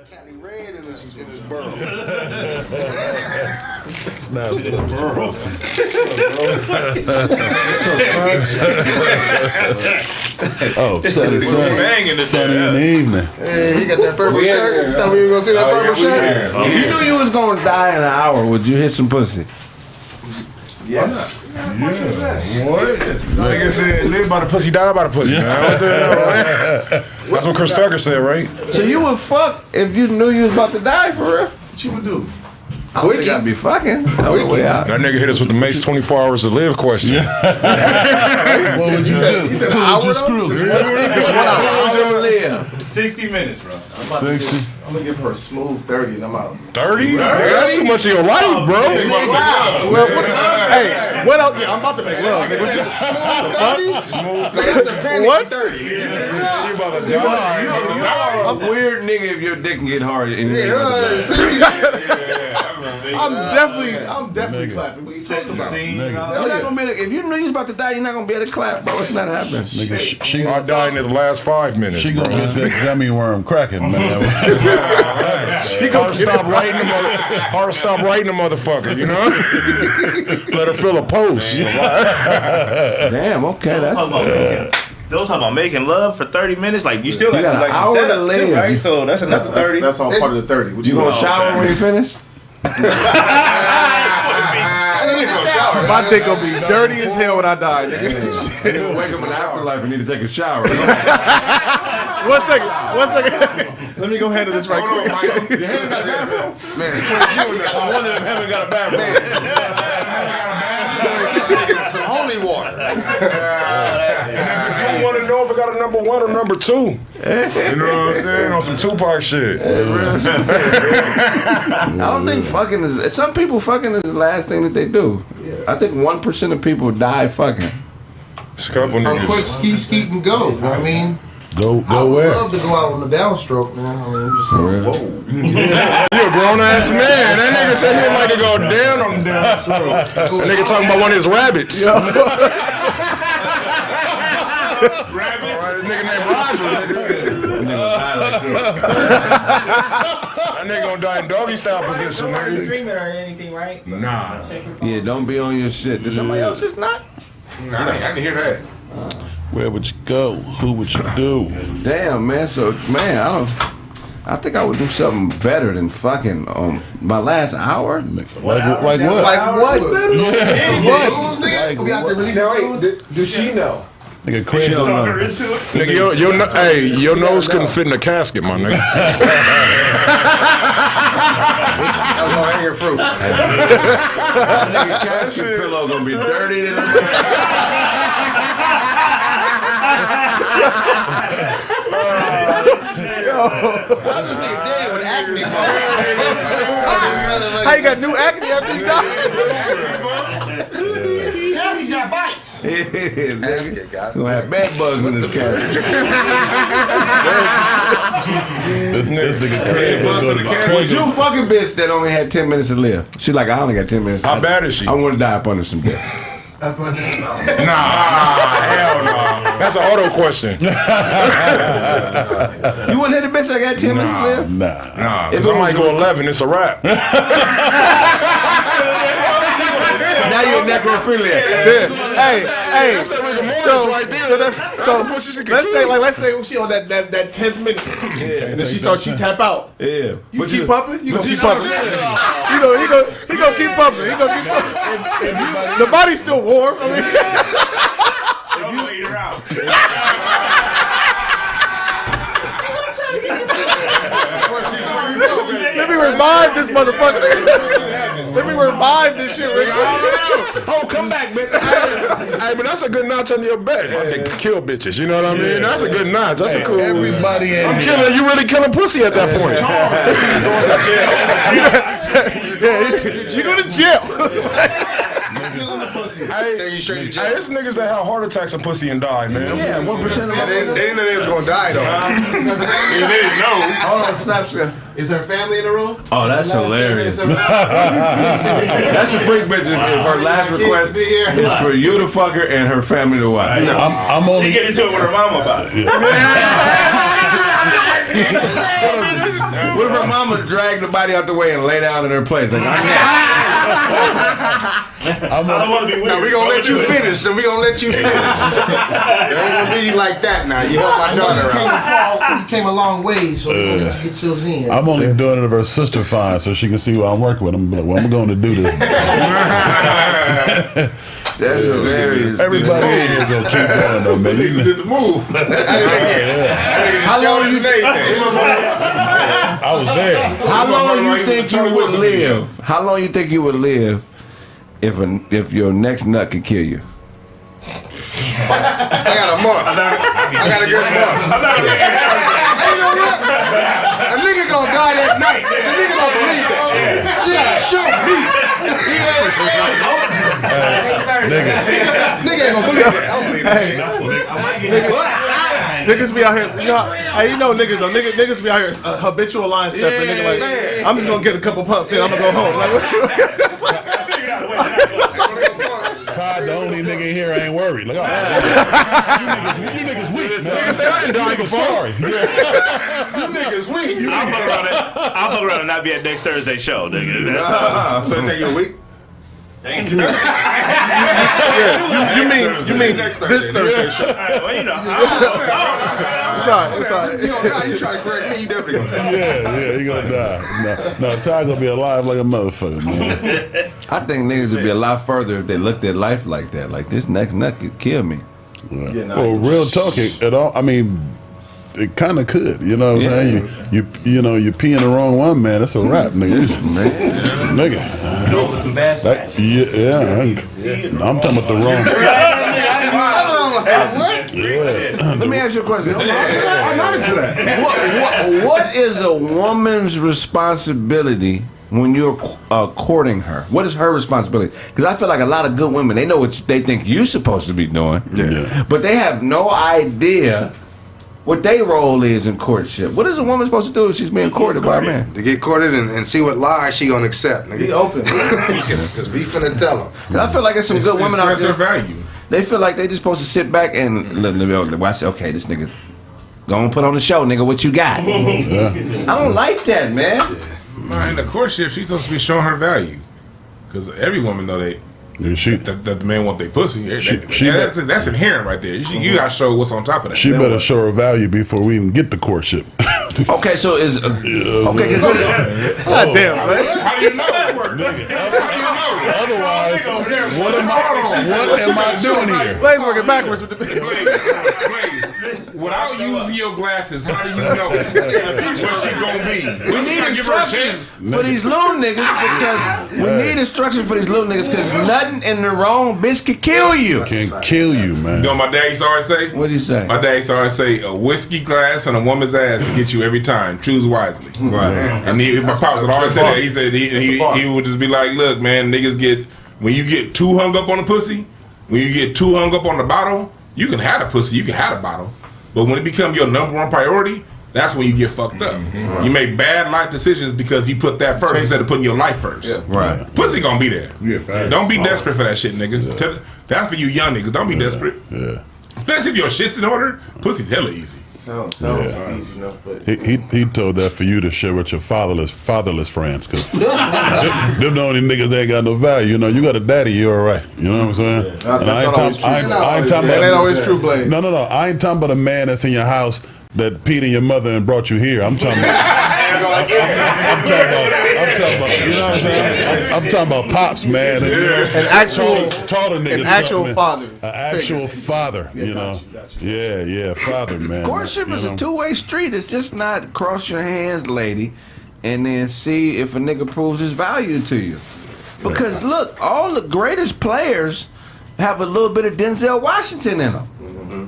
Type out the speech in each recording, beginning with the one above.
Cali red in his burrow. It's not a burrow. Oh, sunny in the evening. Hey, he got that purple shirt. Thought we were gonna see that purple shirt. If you knew you was gonna die in an hour, would you hit some pussy? Yes. Yeah. What? Nigga said, live by the pussy, die by the pussy, man. That's what Chris Tucker said, right? So you would fuck if you knew you was about to die for real? What you would do? I don't think I'd be fucking. That nigga hit us with the Mace 24 hours to live question. What would you do? He said an hour Just screw. Just 1 hour. 60 minutes, bro. 60. I'm gonna give her a smooth 30 and I'm out. 30? That's too much of your life, bro. Wow. Hey, what else? Yeah, I'm about to make love. Nigga. Smooth 30? What? 30. You are a weird nigga if your dick can get hard. I'm definitely clapping. What you talking about? If you knew you was about to die, you're not gonna be able to clap, bro. It's not happening. Nigga, I died in the last 5 minutes. She gonna get that gummy worm cracking, man. She gonna stop writing the motherfucker, you know? Let her fill a post. Damn, okay, that's Those talking about making love for 30 minutes, like you still got like an hour set to up live. too, right? So that's another 30. That's all part of the 30. What you gonna shower when you finish? My dick gonna be dirty as hell when I die, nigga. You wake up in the afterlife and need to take a shower. 1 second. Let me go handle this right quick. Your hand got a bathroom? Man, one of them haven't got a bathroom. Some holy water. And if you want to know if I got a number 1 or number 2, you know what I'm saying? On some Tupac shit. I don't think fucking is. Some people fucking is the last thing that they do. Yeah. I think 1% of people die fucking. It's a couple niggas. Quick skeet and go. I mean, go I would where? love to go out on the downstroke, man. I mean, I'm just saying, whoa. You a grown ass man. That nigga said he'd like to go down on the downstroke. That nigga talking about one of his rabbits. Rabbit? This nigga named Roger. That nigga gonna die in doggy style position, nigga. Dreaming or anything, right? Nah. Yeah, don't be on your shit. Did somebody else just not? Nah, I can hear that. Where would you go? Who would you do? Damn, man. So, man, I think I would do something better than fucking my last hour. Like what? Like what? What? Does she know? Nigga, Kraig. Nigga, your nose couldn't fit in a casket, my nigga. That was all hanging fruit. That nigga casket pillow gonna be dirty than How you got new acne after you died? Cassie got bites. Gonna have bed bugs in this casket. This nigga Kraig gonna go to the Would you fuck a bitch that only had 10 minutes to live? She's like, I only got 10 minutes. How bad is she? I want to die up under some dick. Nah, hell no. That's an auto question. You wouldn't hit a bitch that got 10 minutes to live? Nah. If I might go 11, it's a wrap. Now you're necrophiliac. Hey. So let's say she on that 10th minute, and then she tap out. Yeah. You keep pumping. You gonna keep pumping. He gonna keep pumping. He gonna keep pumping. The body's still warm. I mean, I'm gonna eat her out. let me revive this motherfucker. Let me revive this shit, Rick. Oh, come back, bitch. Hey, but that's a good notch on your back. My nigga kill bitches, you know what I mean? That's a good notch. That's a cool. Everybody in I'm killing. You really killing pussy at that point. You go to jail. Hey, it's niggas that have heart attacks and pussy and die, man. Yeah, 1% of them. They didn't know they was gonna die though. They didn't know. Hold on, snap. Is her family in the room? Oh, that's hilarious. That's a freak bitch. If her last request is for you to fuck her and her family to watch. I'm only. She get into it with her mama about it. What if I'm gonna drag the body out the way and lay down in her place. Like, I don't want to be weird. Now we gonna let you finish, and we gonna let you finish. It ain't gonna be like that now. You help my daughter out. You came a long way, so we're gonna let you get yours in. I'm only doing it if her sister finds, so she can see what I'm working with. I'm like, well, I'm going to do this. that's hilarious. Everybody in here gonna keep going though, man. You Did the move. How long you think? I was there. How long you think you would live? How long you think you would live if your next nut could kill you? I got a month. I got a good month. Ain't no risk. A nigga gonna die that night. A nigga gonna believe that. You gotta shoot me. Nigga. Nigga ain't gonna believe that. I don't believe that shit. Niggas be out here, you know niggas though. Niggas be out here habitual line stepper. Nigga like, I'm just gonna get a couple pumps in. I'm gonna go home. Like, Todd, the only nigga in here ain't worried. Like, oh, you niggas weak. Niggas sorry. You Niggas weak. I'll fuck around and not be at next Thursday show, nigga. That's So it take you a week? Thank you mean Next this Thursday show? Well, you know. It's all right. It's all right. You gonna die, you try to correct me, you definitely gonna die. Yeah, he gonna die. No, Todd gonna be alive like a motherfucker, man. I think niggas would be a lot further if they looked at life like that. Like, this next nut could kill me. Yeah. Well, real talk, at all. I mean, it kind of could. You know what I'm saying? You know, you peeing the wrong one, man. That's a wrap, nigga. Nigga. Over some bad I'm talking about the wrong. Let me ask you a question. I'm not into that. What is a woman's responsibility when you're courting her? What is her responsibility? Because I feel like a lot of good women, they know what they think you're supposed to be doing, but they have no idea what their role is in courtship. What is a woman supposed to do if she's being courted by a man? To get courted and see what lies she gonna accept, nigga. Be open. Because we finna tell them. I feel like there's some good women out there. value. They feel like they just supposed to sit back and I say, okay, this nigga gonna put on the show, nigga. What you got? I don't like that, man. In the courtship, she's supposed to be showing her value. Because every woman know that the man want their pussy. That's inherent right there. You gotta show what's on top of that. She better show her value before we even get the courtship. Okay, so is God damn, man. How do you know that work? Otherwise, what am I doing here? Blaze working backwards with the bitch. Without using your glasses, how do you know what she gonna be? we need instructions for these little niggas because nothing in the wrong bitch can kill you. Can kill you, man. You know what my dad used to always say? What do you say? My dad used to always say, a whiskey glass and a woman's ass to get you every time. Choose wisely. Right. And my pops would always say that. He said he would just be like, look, man, niggas when you get too hung up on the pussy, when you get too hung up on the bottle, you can have the pussy, you can have the bottle. But when it becomes your number one priority, that's when you get fucked up. Mm-hmm. You make bad life decisions because you put that first instead of putting your life first. Yeah. Right. Pussy gonna be there. Don't be desperate for that shit, niggas. That's for you young niggas. Don't be desperate. Yeah. Especially if your shit's in order, pussy's hella easy. Sounds easy enough, but he told that for you to share with your fatherless friends, because them the only niggas that ain't got no value. You know, you got a daddy, you all right. You know what I'm saying? Yeah. And I ain't talking about that ain't always true, Blaze. No. I ain't talking about a man that's in your house that peed in your mother and brought you here. I'm talking about. I'm talking about. You know what I'm saying? I'm talking about pops, man. An actual father. An actual father. You know. Yeah, father, man. Courtship is a two-way street. It's just not cross your hands, lady, and then see if a nigga proves his value to you. Because look, all the greatest players have a little bit of Denzel Washington in them.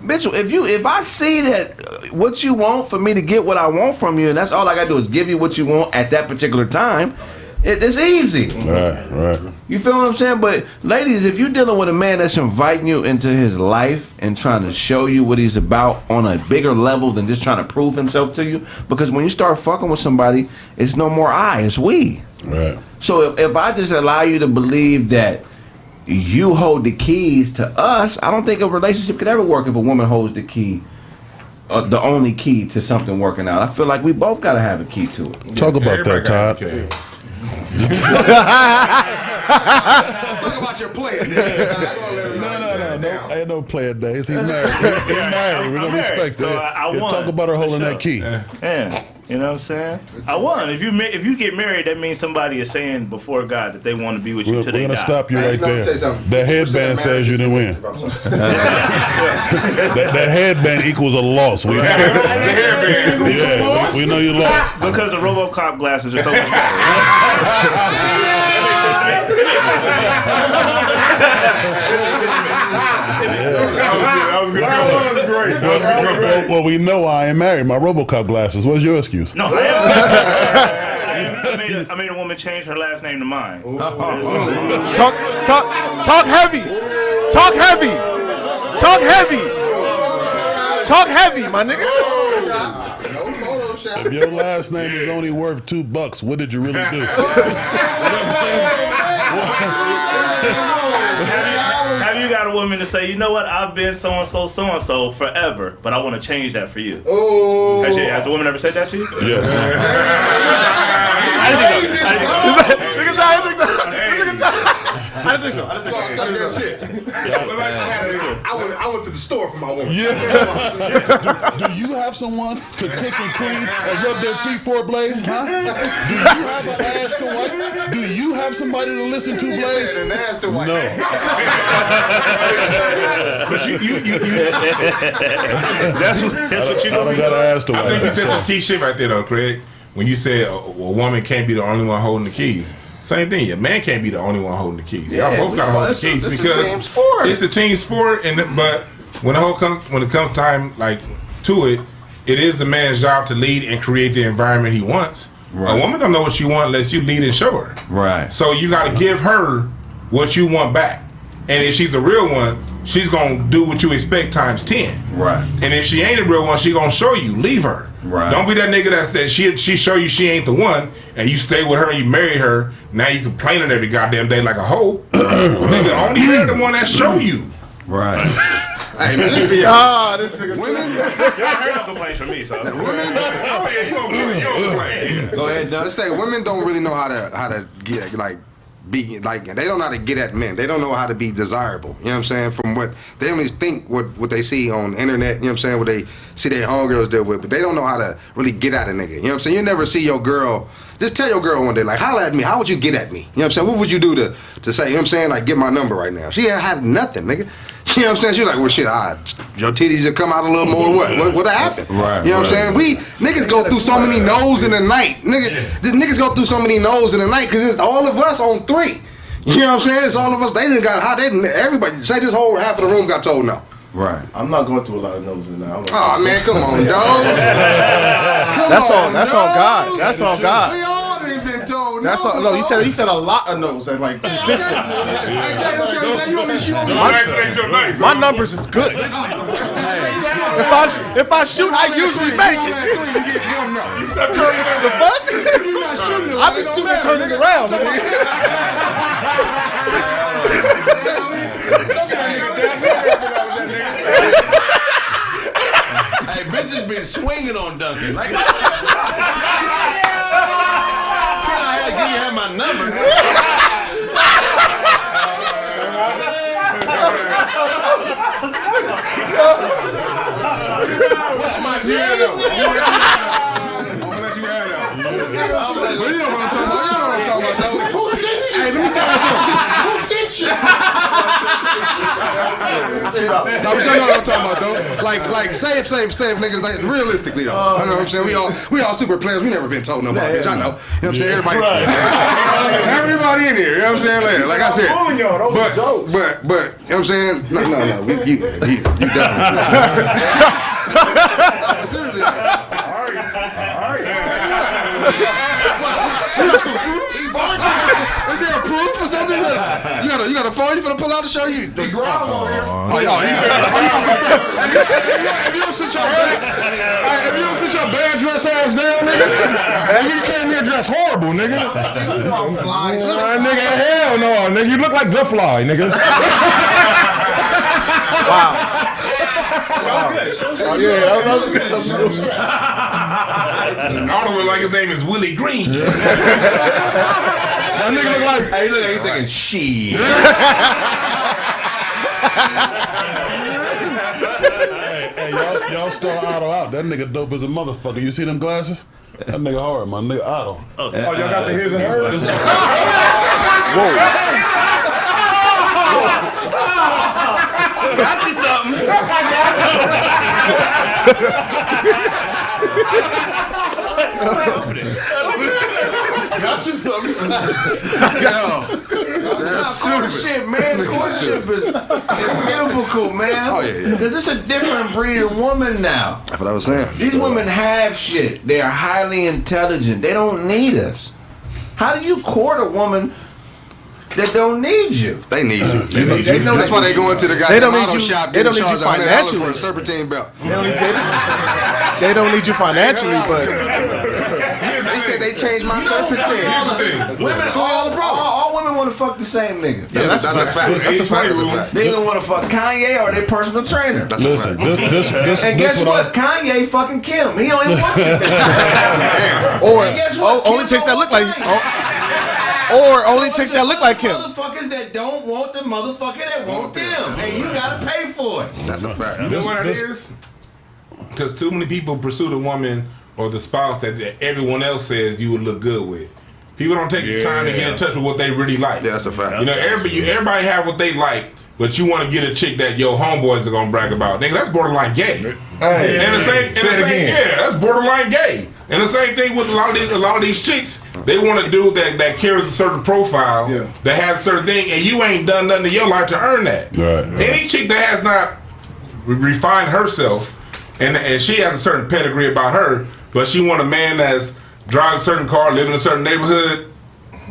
Bitch, if I see that what you want for me to get what I want from you, and that's all I gotta do is give you what you want at that particular time, it's easy. Right. You feel what I'm saying? But ladies, if you're dealing with a man that's inviting you into his life and trying to show you what he's about on a bigger level than just trying to prove himself to you, because when you start fucking with somebody, it's no more I, it's we. Right. So if I just allow you to believe that you hold the keys to us, I don't think a relationship could ever work if a woman holds the key the only key to something working out. I feel like we both got to have a key to it. Talk about that, Todd. Talk about your player. No. Ain't no player days. He's married. He's married. We're going to respect So that. I won. Talk about her holding that key. Yeah. You know what I'm saying? I won. If you get married, that means somebody is saying before God that they want to be with you We're till they going to die. stop you right there. That headband says you didn't win. that headband equals a loss. We know. Yeah, we know you lost. Because the RoboCop glasses are so much better. That was great. Well, we know I ain't married. My RoboCop glasses. What's your excuse? No, I made a woman change her last name to mine. Talk heavy. Talk heavy. Talk heavy. Talk heavy, my nigga. If your last name is only worth $2, what did you really do? Have you got a woman to say, you know what, I've been so-and-so forever, but I want to change that for you? Oh. Has a woman ever said that to you? Yes. I didn't think so. I didn't think so. I went to the store for my woman. Yeah. Do you have someone to cook and clean and rub their feet for, Blaze? Huh? Do you have an ass to wipe? Do you have somebody to listen to, Blaze? An ass to wipe. No. But you That's what you I don't got an ass to I think you wipe. said some key shit right there, though, Craig. When you said a woman can't be the only one holding the keys. Same thing. A man can't be the only one holding the keys. Y'all both got to hold the keys because it's a team sport. But when it comes time to it, it is the man's job to lead and create the environment he wants. Right. A woman don't know what she wants unless you lead and show her. Right. So you got to give her what you want back. And if she's a real one, she's gonna do what you expect times 10. Right. And if she ain't a real one, she gonna show you. Leave her. Right. Don't be that nigga that she show you she ain't the one, and you stay with her and you marry her. Now you complaining every goddamn day like a hoe. Nigga, only marry the one that show you. Right. Hey, man, this nigga's women. Y'all heard no complaints from me, so. Oh yeah, you don't complain. Go ahead, Doug. Let's say women don't really know how to get they don't know how to get at men. They don't know how to be desirable. You know what I'm saying? From what they only think what they see on the internet, you know what I'm saying, what they see their homegirls deal with, but they don't know how to really get at a nigga. You know what I'm saying? You never see your girl. Just tell your girl one day, like, holler at me. How would you get at me? You know what I'm saying? What would you do to say, you know what I'm saying, like, get my number right now? She had nothing, nigga. You know what I'm saying? She's like, well, shit, your titties will come out a little more. What happened? Right. You know what I'm saying? Niggas go through so many no's in the night. Niggas go through so many no's in the night because it's all of us on 3. You know what I'm saying? It's all of us. They didn't got everybody. Say this whole half of the room got told no. Right. I'm not going through a lot of noses now. Oh man, come on, dog. That's on God. That's on God. We all ain't been told That's no. all. No, he said a lot of no's. That's like consistent. My numbers is good. If I shoot, I usually make it. The fuck? I've been shooting and turning around. Hey, bitches been swinging on Duncan. Like, can you have my number? What's my deal? I'm gonna let you have that. But you know what I'm talking about. Who sent you? Hey, let me tell you something. Who sent you? No, but you know what I'm talking about, though. Like, save niggas. Like, realistically, though. You know what I'm saying? We all super players. We never been told nobody, bitch. I know. You know what I'm saying? Everybody in here. You know what I'm saying? Like I said. But, you know what I'm saying? No. You definitely. Seriously. All right. Is there a proof or something? You got a phone you finna pull out to show you? Big ground over here. If you don't sit your bad dress ass down, nigga, and you came here dressed horrible, nigga. Nigga, hell no, nigga. You look like the Fly, nigga. Wow. Oh yeah, that was good. I don't look like his name is Willie Green. That nigga look like. Hey, look, you thinking shit. Hey, y'all stole Otto out. That nigga dope as a motherfucker. You see them glasses? That nigga hard, my nigga Otto. Oh, y'all got the his and hers? Whoa. Got you something. Got you something. Courtship, man. Courtship is difficult, man. Oh, yeah. Because it's a different breed of woman now. That's what I was saying. These women have shit. They are highly intelligent. They don't need us. How do you court a woman that don't need you? They need you. Know That's why they go into the They don't goddamn need auto you. shop. They don't need you $100 financially. for a serpentine belt. They don't need you financially, but They said they changed my serpentine. Women, all women want to fuck the same nigga. That's a fact. That's a fact. They either want to fuck Kanye or their personal trainer. Listen, this And guess what? Kanye fucking Kim. He don't even want you. or And guess what? only Kim chicks that don't look like, want Kanye. or only chicks that look like him. Motherfuckers that don't want the motherfucker that want them, and you gotta pay for it. That's a fact. You know what it is? Because too many people pursue the woman or the spouse that everyone else says you would look good with. People don't take the time to get in touch with what they really like. Yeah, that's a fact. You know, everybody have what they like, but you want to get a chick that your homeboys are gonna brag about. Nigga, that's borderline gay. Hey, And the same, yeah, that's borderline gay. And the same thing with a lot of these chicks. They want a dude that carries a certain profile, that has a certain thing, and you ain't done nothing in your life to earn that. Right. Any chick that has not refined herself, and she has a certain pedigree about her, but she want a man that's drives a certain car, live in a certain neighborhood,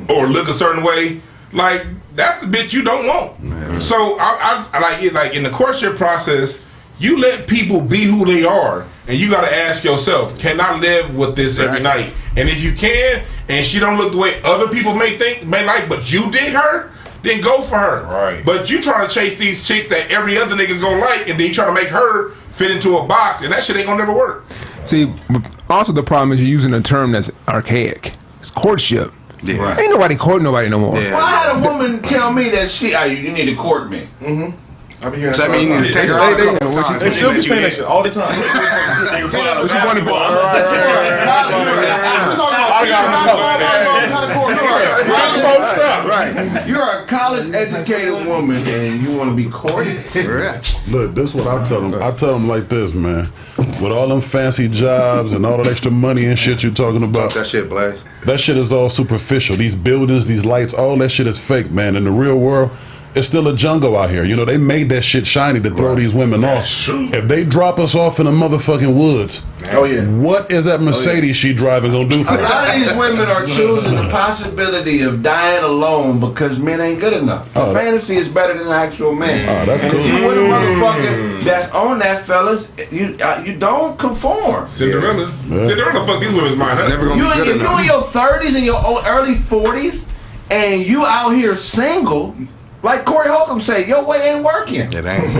or look a certain way, like that's the bitch you don't want. So I like in the courtship process, you let people be who they are, and you got to ask yourself, can I live with this every night? And if you can, and she don't look the way other people may like, but you dig her, then go for her. Right. But you trying to chase these chicks that every other nigga gonna like, and then you try to make her fit into a box, and that shit ain't gonna never work. See, also the problem is you're using a term that's archaic. It's courtship. Yeah. Ain't nobody courting nobody no more. Yeah. Well, I had a woman tell me that you need to court me. I be hearing Does that mean you need to take her out a couple times? They still be saying that shit all the time. Right. You're a college educated woman and you want to be courted. Look, this is what I tell them. I tell them like this, man. With all them fancy jobs and all that extra money and shit you talking about, That shit, Blaze. that shit is all superficial. These buildings, these lights, all that shit is fake, man. In the real world, it's still a jungle out here. You know, they made that shit shiny to throw these women off. If they drop us off in the motherfucking woods, what is that Mercedes she driving gonna do for A us? lot of these women are choosing the possibility of dying alone because men ain't good enough. The fantasy is better than the actual man. Oh, that's and cool. if you with a motherfucker that's on that, fellas, you don't conform. Cinderella fuck these women's mind up. Never gonna be good If you enough. in your 30s and your early 40s and you out here single, like Corey Holcomb say, your way ain't working. It ain't.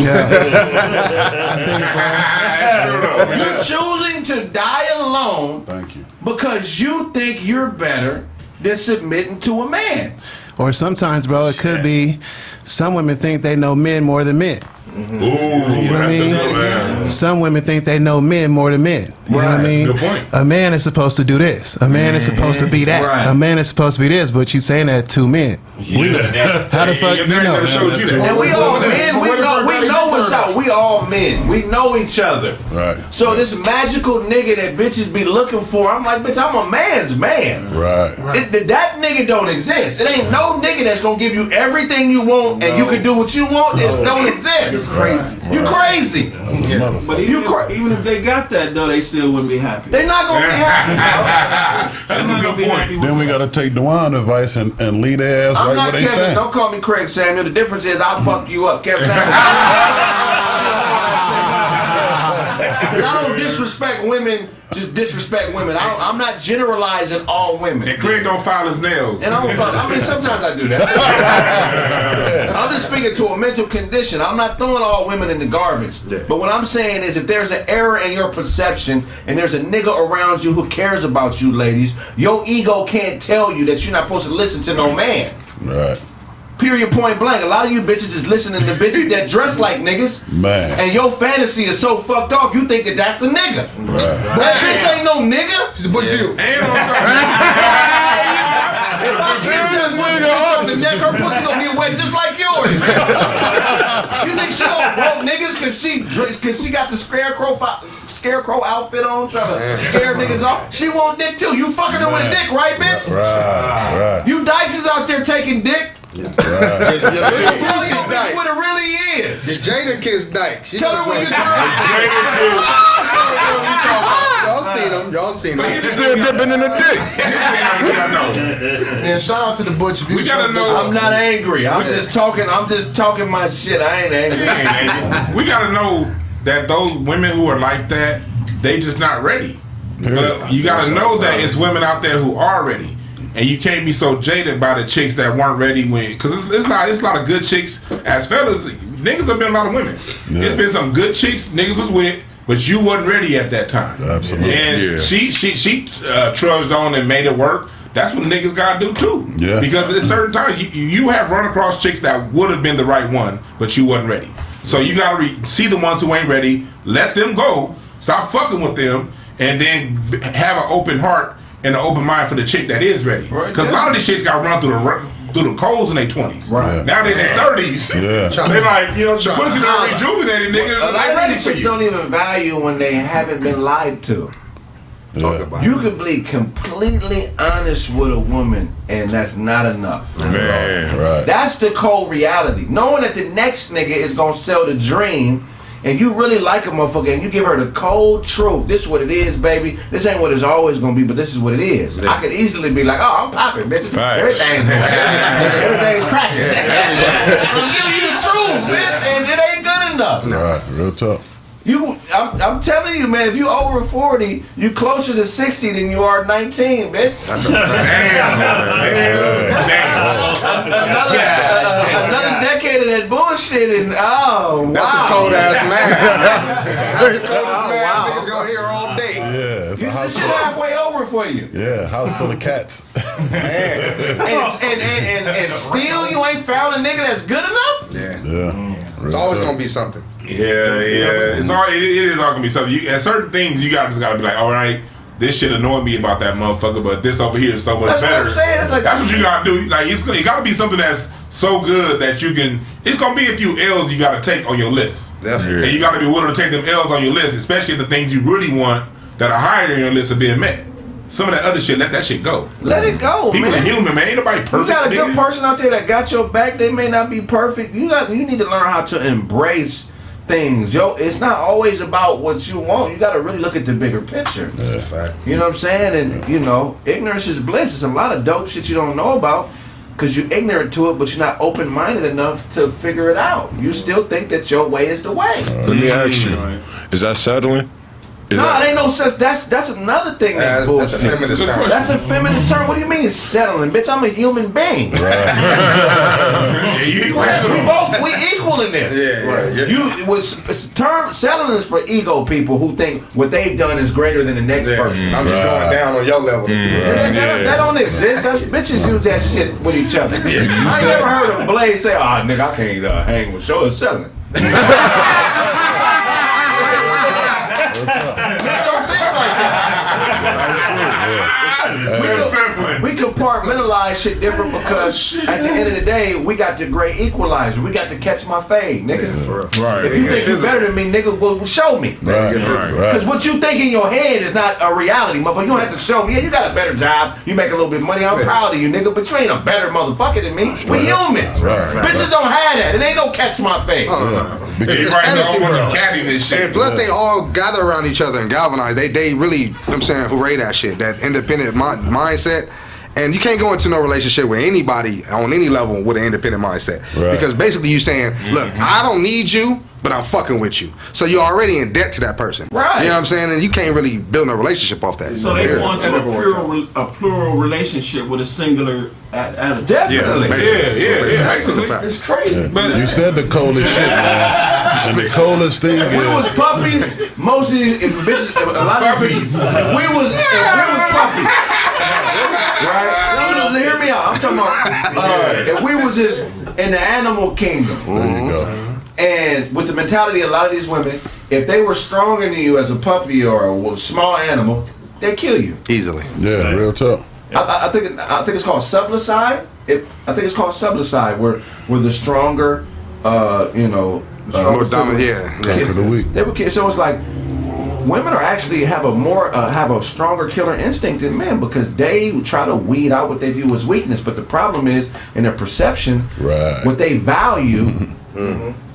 You're choosing to die alone Thank you. because you think you're better than submitting to a man. Or sometimes, bro, it could be some women think they know men more than men. Ooh, You know what I that's mean? a good one. Some women think they know men more than men. You know what I That's a mean? good point. A man is supposed to do this. A man is supposed to be that. Right. A man is supposed to be this, but you saying that to men. How the fuck Your you daddy know? never showed you that. And we all men, we know what's out. We all men. We know each other. Right. So this magical nigga that bitches be looking for, I'm like, bitch, I'm a man's man. Right. That nigga don't exist. It ain't no nigga that's gonna give you everything you want and you can do what you want. It don't exist. You're crazy. You crazy. But even if they got that though, they still wouldn't be happy. They not gonna be happy. That's a good point. Then we gotta take Dwan advice and lead their ass I'm right not where they Kevin. stand. Don't call me Craig Samuel. The difference is I'll fuck you up. Kevin Samuel. I don't disrespect disrespect women just disrespect women. I'm not generalizing all women. And Kraig don't file his nails. And I mean, sometimes I do that. I'm just speaking to a mental condition. I'm not throwing all women in the garbage. Yeah. But what I'm saying is if there's an error in your perception and there's a nigga around you who cares about you, ladies, your ego can't tell you that you're not supposed to listen to no man. Right. Period, point blank. A lot of you bitches is listening to bitches that dress like niggas. Man. And your fantasy is so fucked off, you think that that's the nigga. Right. That bitch ain't no nigga. She's a Bush Butte. And on top If I kiss this wig on the neck, her pussy gonna be wet just like yours. You think she don't want niggas cause she got the scarecrow outfit on trying to scare niggas off? She want dick too. You fucking her with a dick, right, bitch? Right. You dykes is out there taking dick. Right. Tell your bitch what it really is. Jada kissed Dyke. Tell her when you turn. Y'all seen them. Still dipping in the dick. Man, shout out to the Butch Butte. We gotta know. I'm not angry. I'm just talking my shit. I ain't angry. We gotta know that those women who are like that, they just not ready. But you gotta know that it's women out there who are ready. And you can't be so jaded by the chicks that weren't ready because it's a lot of good chicks. As fellas, niggas have been a lot of women. Yeah. It's been some good chicks niggas was with, but you wasn't ready at that time. Absolutely. And she trudged on and made it work. That's what niggas gotta do too. Yeah. Because at certain times you have run across chicks that would have been the right one, but you wasn't ready. So you gotta see the ones who ain't ready, let them go, stop fucking with them, and then have an open heart and an open mind for the chick that is ready. Because a lot of these chicks got run through the coals in their 20s. Right. Now they in their 30s. Yeah. They like, the pussy done rejuvenated niggas. A lot of these chicks don't even value when they haven't been lied to. Yeah. You can be completely honest with a woman, and that's not enough. Man. Right. That's the cold reality. Knowing that the next nigga is gonna sell the dream, and you really like a motherfucker, and you give her the cold truth. This is what it is, baby. This ain't what it's always gonna be, but this is what it is. Yeah. I could easily be like, oh, I'm popping, bitch. Everything's cracking. I'm giving you the truth, bitch, and it ain't good enough. Right. Real tough. I'm telling you, man, if you over 40, you closer to 60 than you are 19, bitch. Another decade of that bullshit, and That's a cold ass man. Wow. Niggas gonna hear all day. Yeah. It's a This house shit halfway over for you. Yeah, house full of cats. And still you ain't found a nigga that's good enough? Yeah. It's always gonna be something. Yeah. It is all gonna be something. At certain things, you just gotta be like, all right, this shit annoyed me about that motherfucker, but this over here is so much better. What I'm saying. It's like, that's what you gotta do. Like, it gotta be something that's so good that you can. It's gonna be a few L's you gotta take on your list. Definitely. And you gotta be willing to take them L's on your list, especially if the things you really want that are higher in your list are being met. Some of that other shit, let that shit go. Let it go, People man. are human, man. Ain't nobody perfect. You got a good nigga. person out there that got your back. They may not be perfect. You need to learn how to embrace things. It's not always about what you want. You got to really look at the bigger picture. That's a fact. You know what I'm saying? And ignorance is bliss. It's a lot of dope shit you don't know about because you're ignorant to it, but you're not open-minded enough to figure it out. You still think that your way is the way. Let me ask you, is that settling? It ain't no such. That's another thing that's bullshit. That's a feminist term. That's a feminist term. What do you mean settling, bitch? I'm a human being. We equal in this. Settling is for ego people who think what they've done is greater than the next person. I'm just going down on your level. That don't exist. Bitches use that shit with each other. I ain't never heard a Blaze say, nigga, I can't hang with show is settling. We compartmentalize shit different because at the end of the day, we got the great equalizer. We got to catch my fade, nigga. Right. If you think you're better than me, nigga, well, show me. Because what you think in your head is not a reality, motherfucker. You don't have to show me. Yeah, you got a better job. You make a little bit of money. I'm proud of you, nigga. But you ain't a better motherfucker than me. We humans. Bitches don't have that. It ain't no catch my fade. And plus, they all gather around each other and galvanize. They really, I'm saying, hooray that shit. That independent mindset. And you can't go into no relationship with anybody on any level with an independent mindset. Right. Because basically you saying, look, I don't need you, but I'm fucking with you. So you're already in debt to that person. Right. You know what I'm saying? And you can't really build a relationship off that. So they want a plural relationship with a singular attitude. Definitely. Yeah. It's crazy. Yeah. But you said the coldest shit, man. And the coldest thing if we was puppies, most of these bitches, a lot of bitches, if we was puppies, right? No, hear me out. I'm talking about if we was just in the animal kingdom. There you go. And with the mentality of a lot of these women, if they were stronger than you as a puppy or a small animal, they'd kill you easily. Yeah, real tough. I think it's called sublicide. I think it's called sublicide, where the stronger, more dominant. For the weak. They would kill. So it's like women are actually have a stronger killer instinct than men because they try to weed out what they view as weakness. But the problem is in their perception, what they value.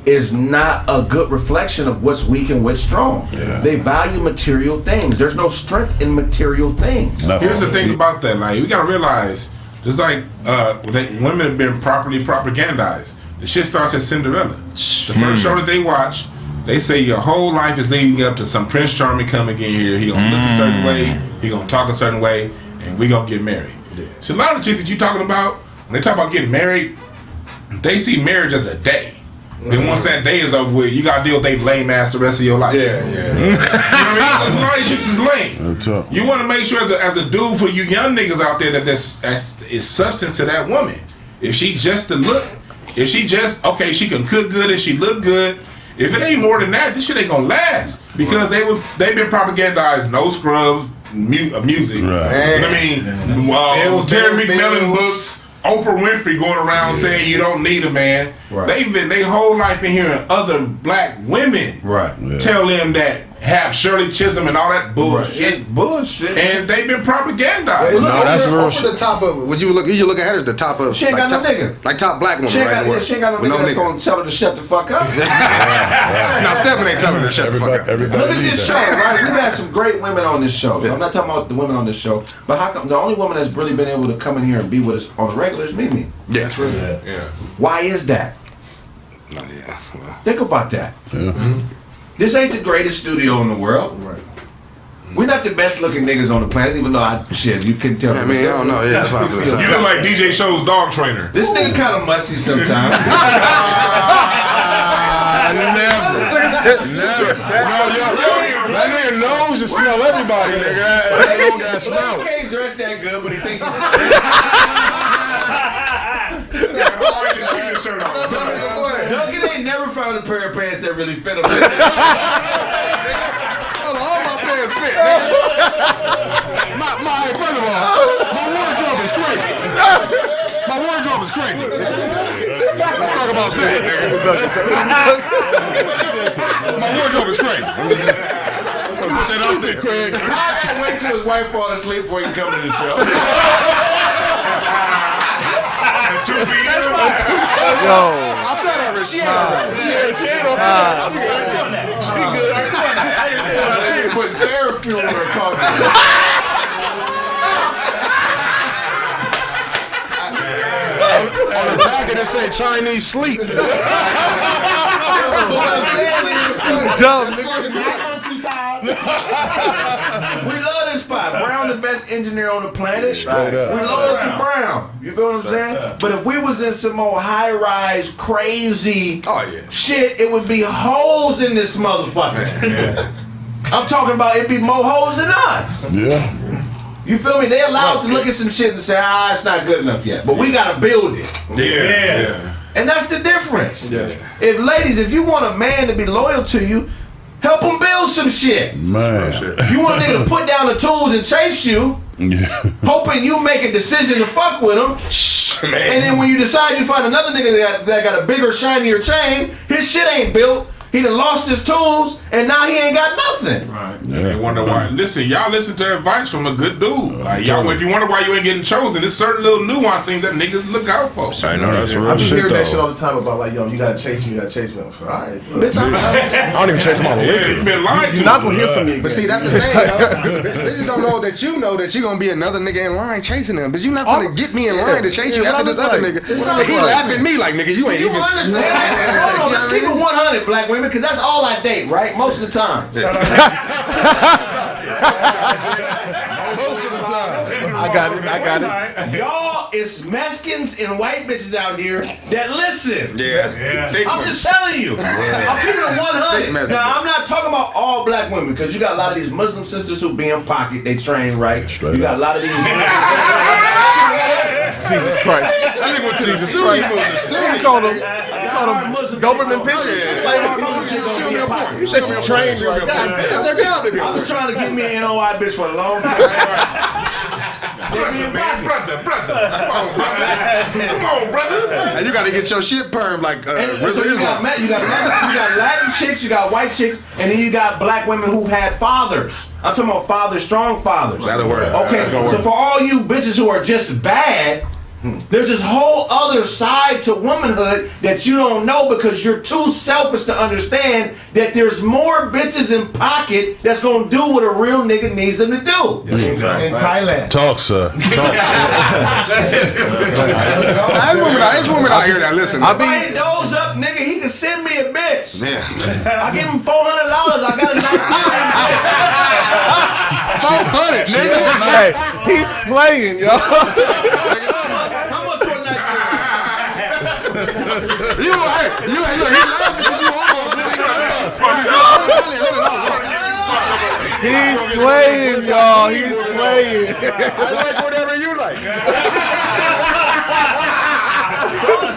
Is not a good reflection of what's weak and what's strong. Yeah. They value material things. There's no strength in material things. Here's the thing about that. Like we gotta realize, just like women have been properly propagandized. The shit starts at Cinderella. The first show that they watch, they say your whole life is leading up to some Prince Charming coming in here. He gonna look a certain way. He gonna talk a certain way, and we gonna get married. Yeah. So a lot of the chicks that you talking about, when they talk about getting married, they see marriage as a day. Then once that day is over with, you gotta deal with they lame ass the rest of your life. Yeah. You know what I mean? A lot of shit is lame. You want to make sure as a dude for you young niggas out there that is substance to that woman. If she just a look, if she just she can cook good and she look good. If it ain't more than that, this shit ain't gonna last because they've been propagandized. No scrubs, music. Right. You know what I mean? Terry McMillan books. Oprah Winfrey going around saying you don't need a man. Right. They whole life been hearing other black women tell them that have Shirley Chisholm and all that bullshit. Right. Bullshit. And they've been propagandized. That's real shit. The top of when you look at her at the top of she ain't got no nigga. Like top black woman she ain't got no nigga that's gonna tell her to shut the fuck up. Now Stephen ain't telling her to shut the fuck up. Look at this show, right? We've had some great women on this show. So I'm not talking about the women on this show, but how come the only woman that's really been able to come in here and be with us on the regular is Mimi? Yeah. That's really yeah. Why is that? Think about that. This ain't the greatest studio in the world. Right. We're not the best looking niggas on the planet, even though you couldn't tell. I mean, I don't know. Yeah, you look like DJ Show's dog trainer. This nigga kind of musty sometimes. Never. That nigga knows you smell everybody, nigga. That don't got smell. He can't dress that good, but he thinks Duncan ain't never found a pair of pants that really fit him. All my pants fit. First of all, my wardrobe is crazy. My wardrobe is crazy. Let's talk about that, nigga. My wardrobe is crazy. Put that out there, Kraig. I gotta wait till his wife fall asleep before he can come to the show. Yo. I fed her. She ate already. Yeah, she ate already. She good. I need to put air fuel in her coffee. On the back of it say Chinese sleep. Dumb. We love this spot. Brown, the best engineer on the planet. Straight up. We love to Brown. You feel what I'm saying? But if we was in some more high-rise, crazy shit, it would be holes in this motherfucker. I'm talking about it'd be more holes than us. Yeah. You feel me? They allowed to look at some shit and say, it's not good enough yet. But we gotta build it. Yeah. And that's the difference. Yeah. If you want a man to be loyal to you, help him build some shit. Man. You want a nigga to put down the tools and chase you, hoping you make a decision to fuck with him. And then when you decide you find another nigga that got a bigger, shinier chain, his shit ain't built. He done lost his tools, and now he ain't got nothing. Right. Yeah. They wonder why. Listen, y'all listen to advice from a good dude. Like y'all, if you wonder why you ain't getting chosen, there's certain little nuance things that niggas look out for. I know that's real shit. I hear that shit all the time about like, yo, you gotta chase me, I'm like, all right, bitch. I don't even chase him on the liquor. You been lying to. You're not gonna hear from me again. But see, that's the thing, though. Bitches don't know that you're gonna be another nigga in line chasing them. But you're not gonna get me in line to chase you after this other nigga. And he lapping me like, nigga, you ain't even. You understand? Hold on, let's keep it 100, black women, because that's all I date, right? Most of the time. Most of the time. I got it. Y'all is Mexicans and white bitches out here that listen. Yeah. I'm just telling you. I'm keeping it 100. Now, I'm not talking about all black women, because you got a lot of these Muslim sisters who be in pocket, they train right. You got a lot of these. Jesus Christ. I think what Jesus Christ. You call them Doberman pigeons. You said she trained like that. I've been trying to get me an NOI bitch for a long time. Brother. Come on, brother. And you gotta get your shit permed like you got Latin chicks, you got white chicks, and then you got black women who had fathers. I'm talking about fathers, strong fathers. That'll work. Okay, so for all you bitches who are just bad, there's this whole other side to womanhood that you don't know because you're too selfish to understand that there's more bitches in pocket that's gonna do what a real nigga needs them to do. In Thailand. Talk, sir. There's women out here that listen. If I hit those up, nigga, he can send me a bitch. Yeah. I give him $400. I got a 400, nigga. Hey, he's playing, yo. How much for a night? You look, he laughing because you He's playing, y'all. He's playing. I like whatever you like.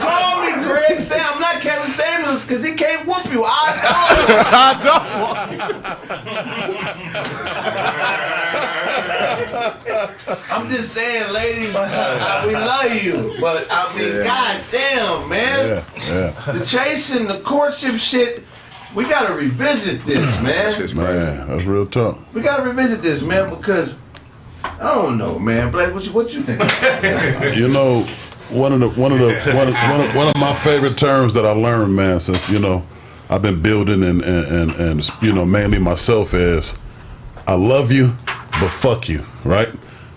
Call me Kraig. Say I'm not Kevin Samuels because he can't whoop you. I don't. I'm just saying, lady, we love you, but I mean, goddamn, man. Yeah. The chasing, the courtship shit. We gotta revisit this, man. Man, that's real tough. We gotta revisit this, man, because I don't know, man. Blake, what you think? You know, one of my favorite terms that I learned, man, since I've been building and mainly myself is, I love you, but fuck you, right?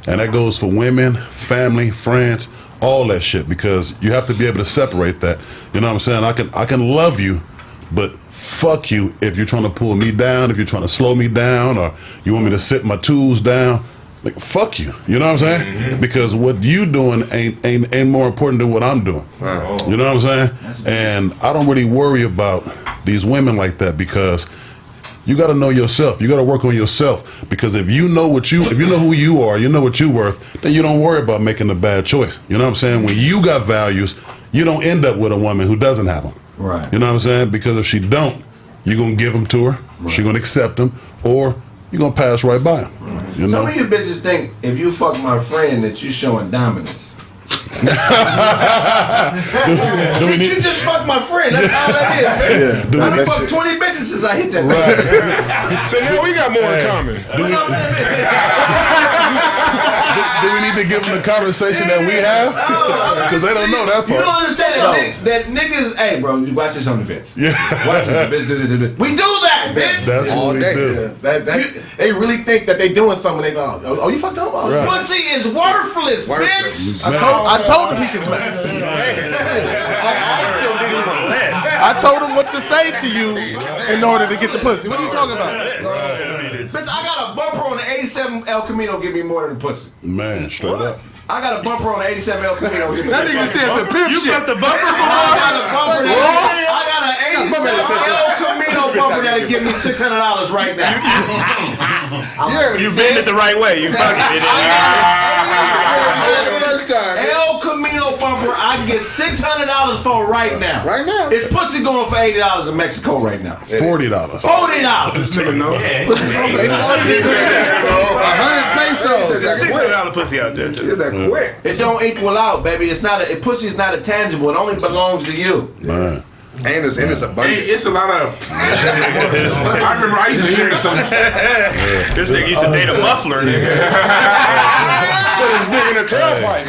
And that goes for women, family, friends, all that shit, because you have to be able to separate that. You know what I'm saying? I can love you, but fuck you if you're trying to pull me down, if you're trying to slow me down, or you want me to sit my tools down. Like, fuck you. You know what I'm saying? Mm-hmm. Because what you doing ain't more important than what I'm doing. Wow. You know what I'm saying? And I don't really worry about these women like that, because you got to know yourself. You got to work on yourself, because if you know who you are, you know what you're worth, then you don't worry about making a bad choice. You know what I'm saying? When you got values, you don't end up with a woman who doesn't have them. Right. You know what I'm saying? Because if she don't, you're going to give them to her. Right. She's going to accept them, or you're going to pass right by them. Right. You know? Some of you bitches think if you fuck my friend that you showing dominance. You just fuck my friend. That's all that is. I done fucked 20 bitches since I hit that. Right. So now we got more in common. Do we need to give them the conversation that we have? Because they don't know that part. You don't understand that niggas. Hey, bro, you watch this on the bitch. Yeah. Watch this. Bitch, do this. We do that, bitch. That's what we do. They really think that they doing something. They go, oh, you fucked up? Right. Pussy is worthless, bitch. I told him he could smack. I told him what to say to you in order to get the pussy. What are you talking about? Bitch, I got a bumper on the 87 El Camino give me more than the pussy. Man, straight up. I got a bumper on the 87 El Camino. That nigga said some pimp shit. You got the bumper? I got an 87 El Camino bumper that'll give me $600 right now. You bend it the right way. You fucking it. El Camino bumper, I can get $600 for right now. Right now. It's pussy going for $80 in Mexico right now. $40. $40. This nigga know. $100 pesos. $600 pussy out there too. Quick. It don't equal out, baby. It's not. Pussy is not a tangible. It only belongs to you. Man. And it's abundant. It's a lot of. I remember I used to hear some. This nigga used to date a muffler, nigga. Put his dick in a tailpipe.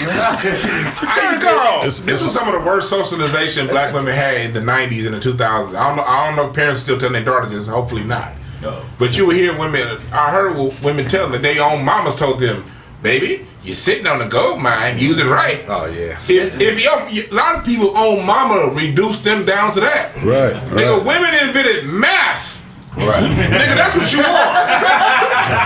This was some of the worst socialization black women had in the 90s and the 2000s. I don't know if parents still telling their daughters this. Hopefully not. No. But you would hear women. I heard women tell that their own mamas told them, "Baby, you're sitting on the gold mine. Use it right." Oh yeah. If a lot of people own mama reduced them down to that. Right. Nigga, women invented math. Right. Nigga, that's what you are.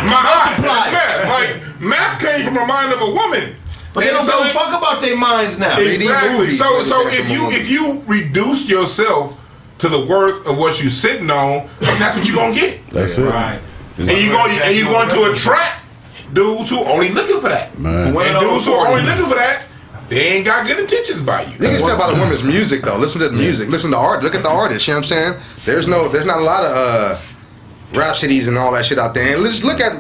Math. Like math came from the mind of a woman. But they don't give a fuck about their minds now. Exactly. So if you reduce yourself to the worth of what you sitting on, that's what you gonna get. That's it. Right. And you going to attract dudes who only looking for that. Man. And dudes who are only looking for that, they ain't got good intentions by you. You can tell by the women's music though. Listen to the music. Listen to art. Look at the artists. You know what I'm saying? There's not a lot of Rhapsodies and all that shit out there. And let's look at.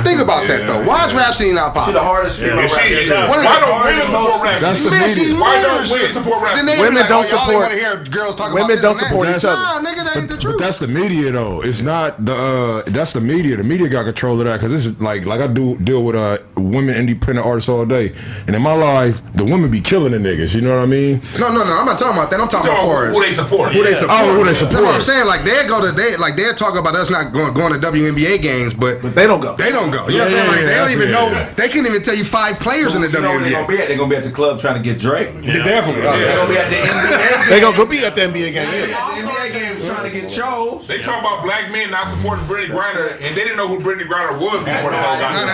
Think about that though. Why is Rhapsody not popular? She's the hardest female rapper. Why don't women support Rhapsody? That's the media. Why don't women support Rhapsody? Women don't support. Girls talking Women about don't support each other. Nah, nigga, that ain't the truth. But that's the media though. It's not the. That's the media. The media got control of that because this is like I deal with women independent artists all day, and in my life, the women be killing the niggas. You know what I mean? No. I'm not talking about that. I'm talking about who they support. Who they support. Oh, who they support. That's what I'm saying. Like they'll talk about us not going to WNBA games, but they don't go. They don't go. You know what I'm saying? Like, they don't even know. They can't even tell you 5 players in the WNBA. They're gonna be at? They're gonna be at the club trying to get Drake. Yeah. Definitely. They're gonna be at the NBA. They gonna go be at the NBA game. The NBA games trying to get shows. They talk about black men not supporting Brittany Griner, and they didn't know who Brittany Griner was before the whole got in the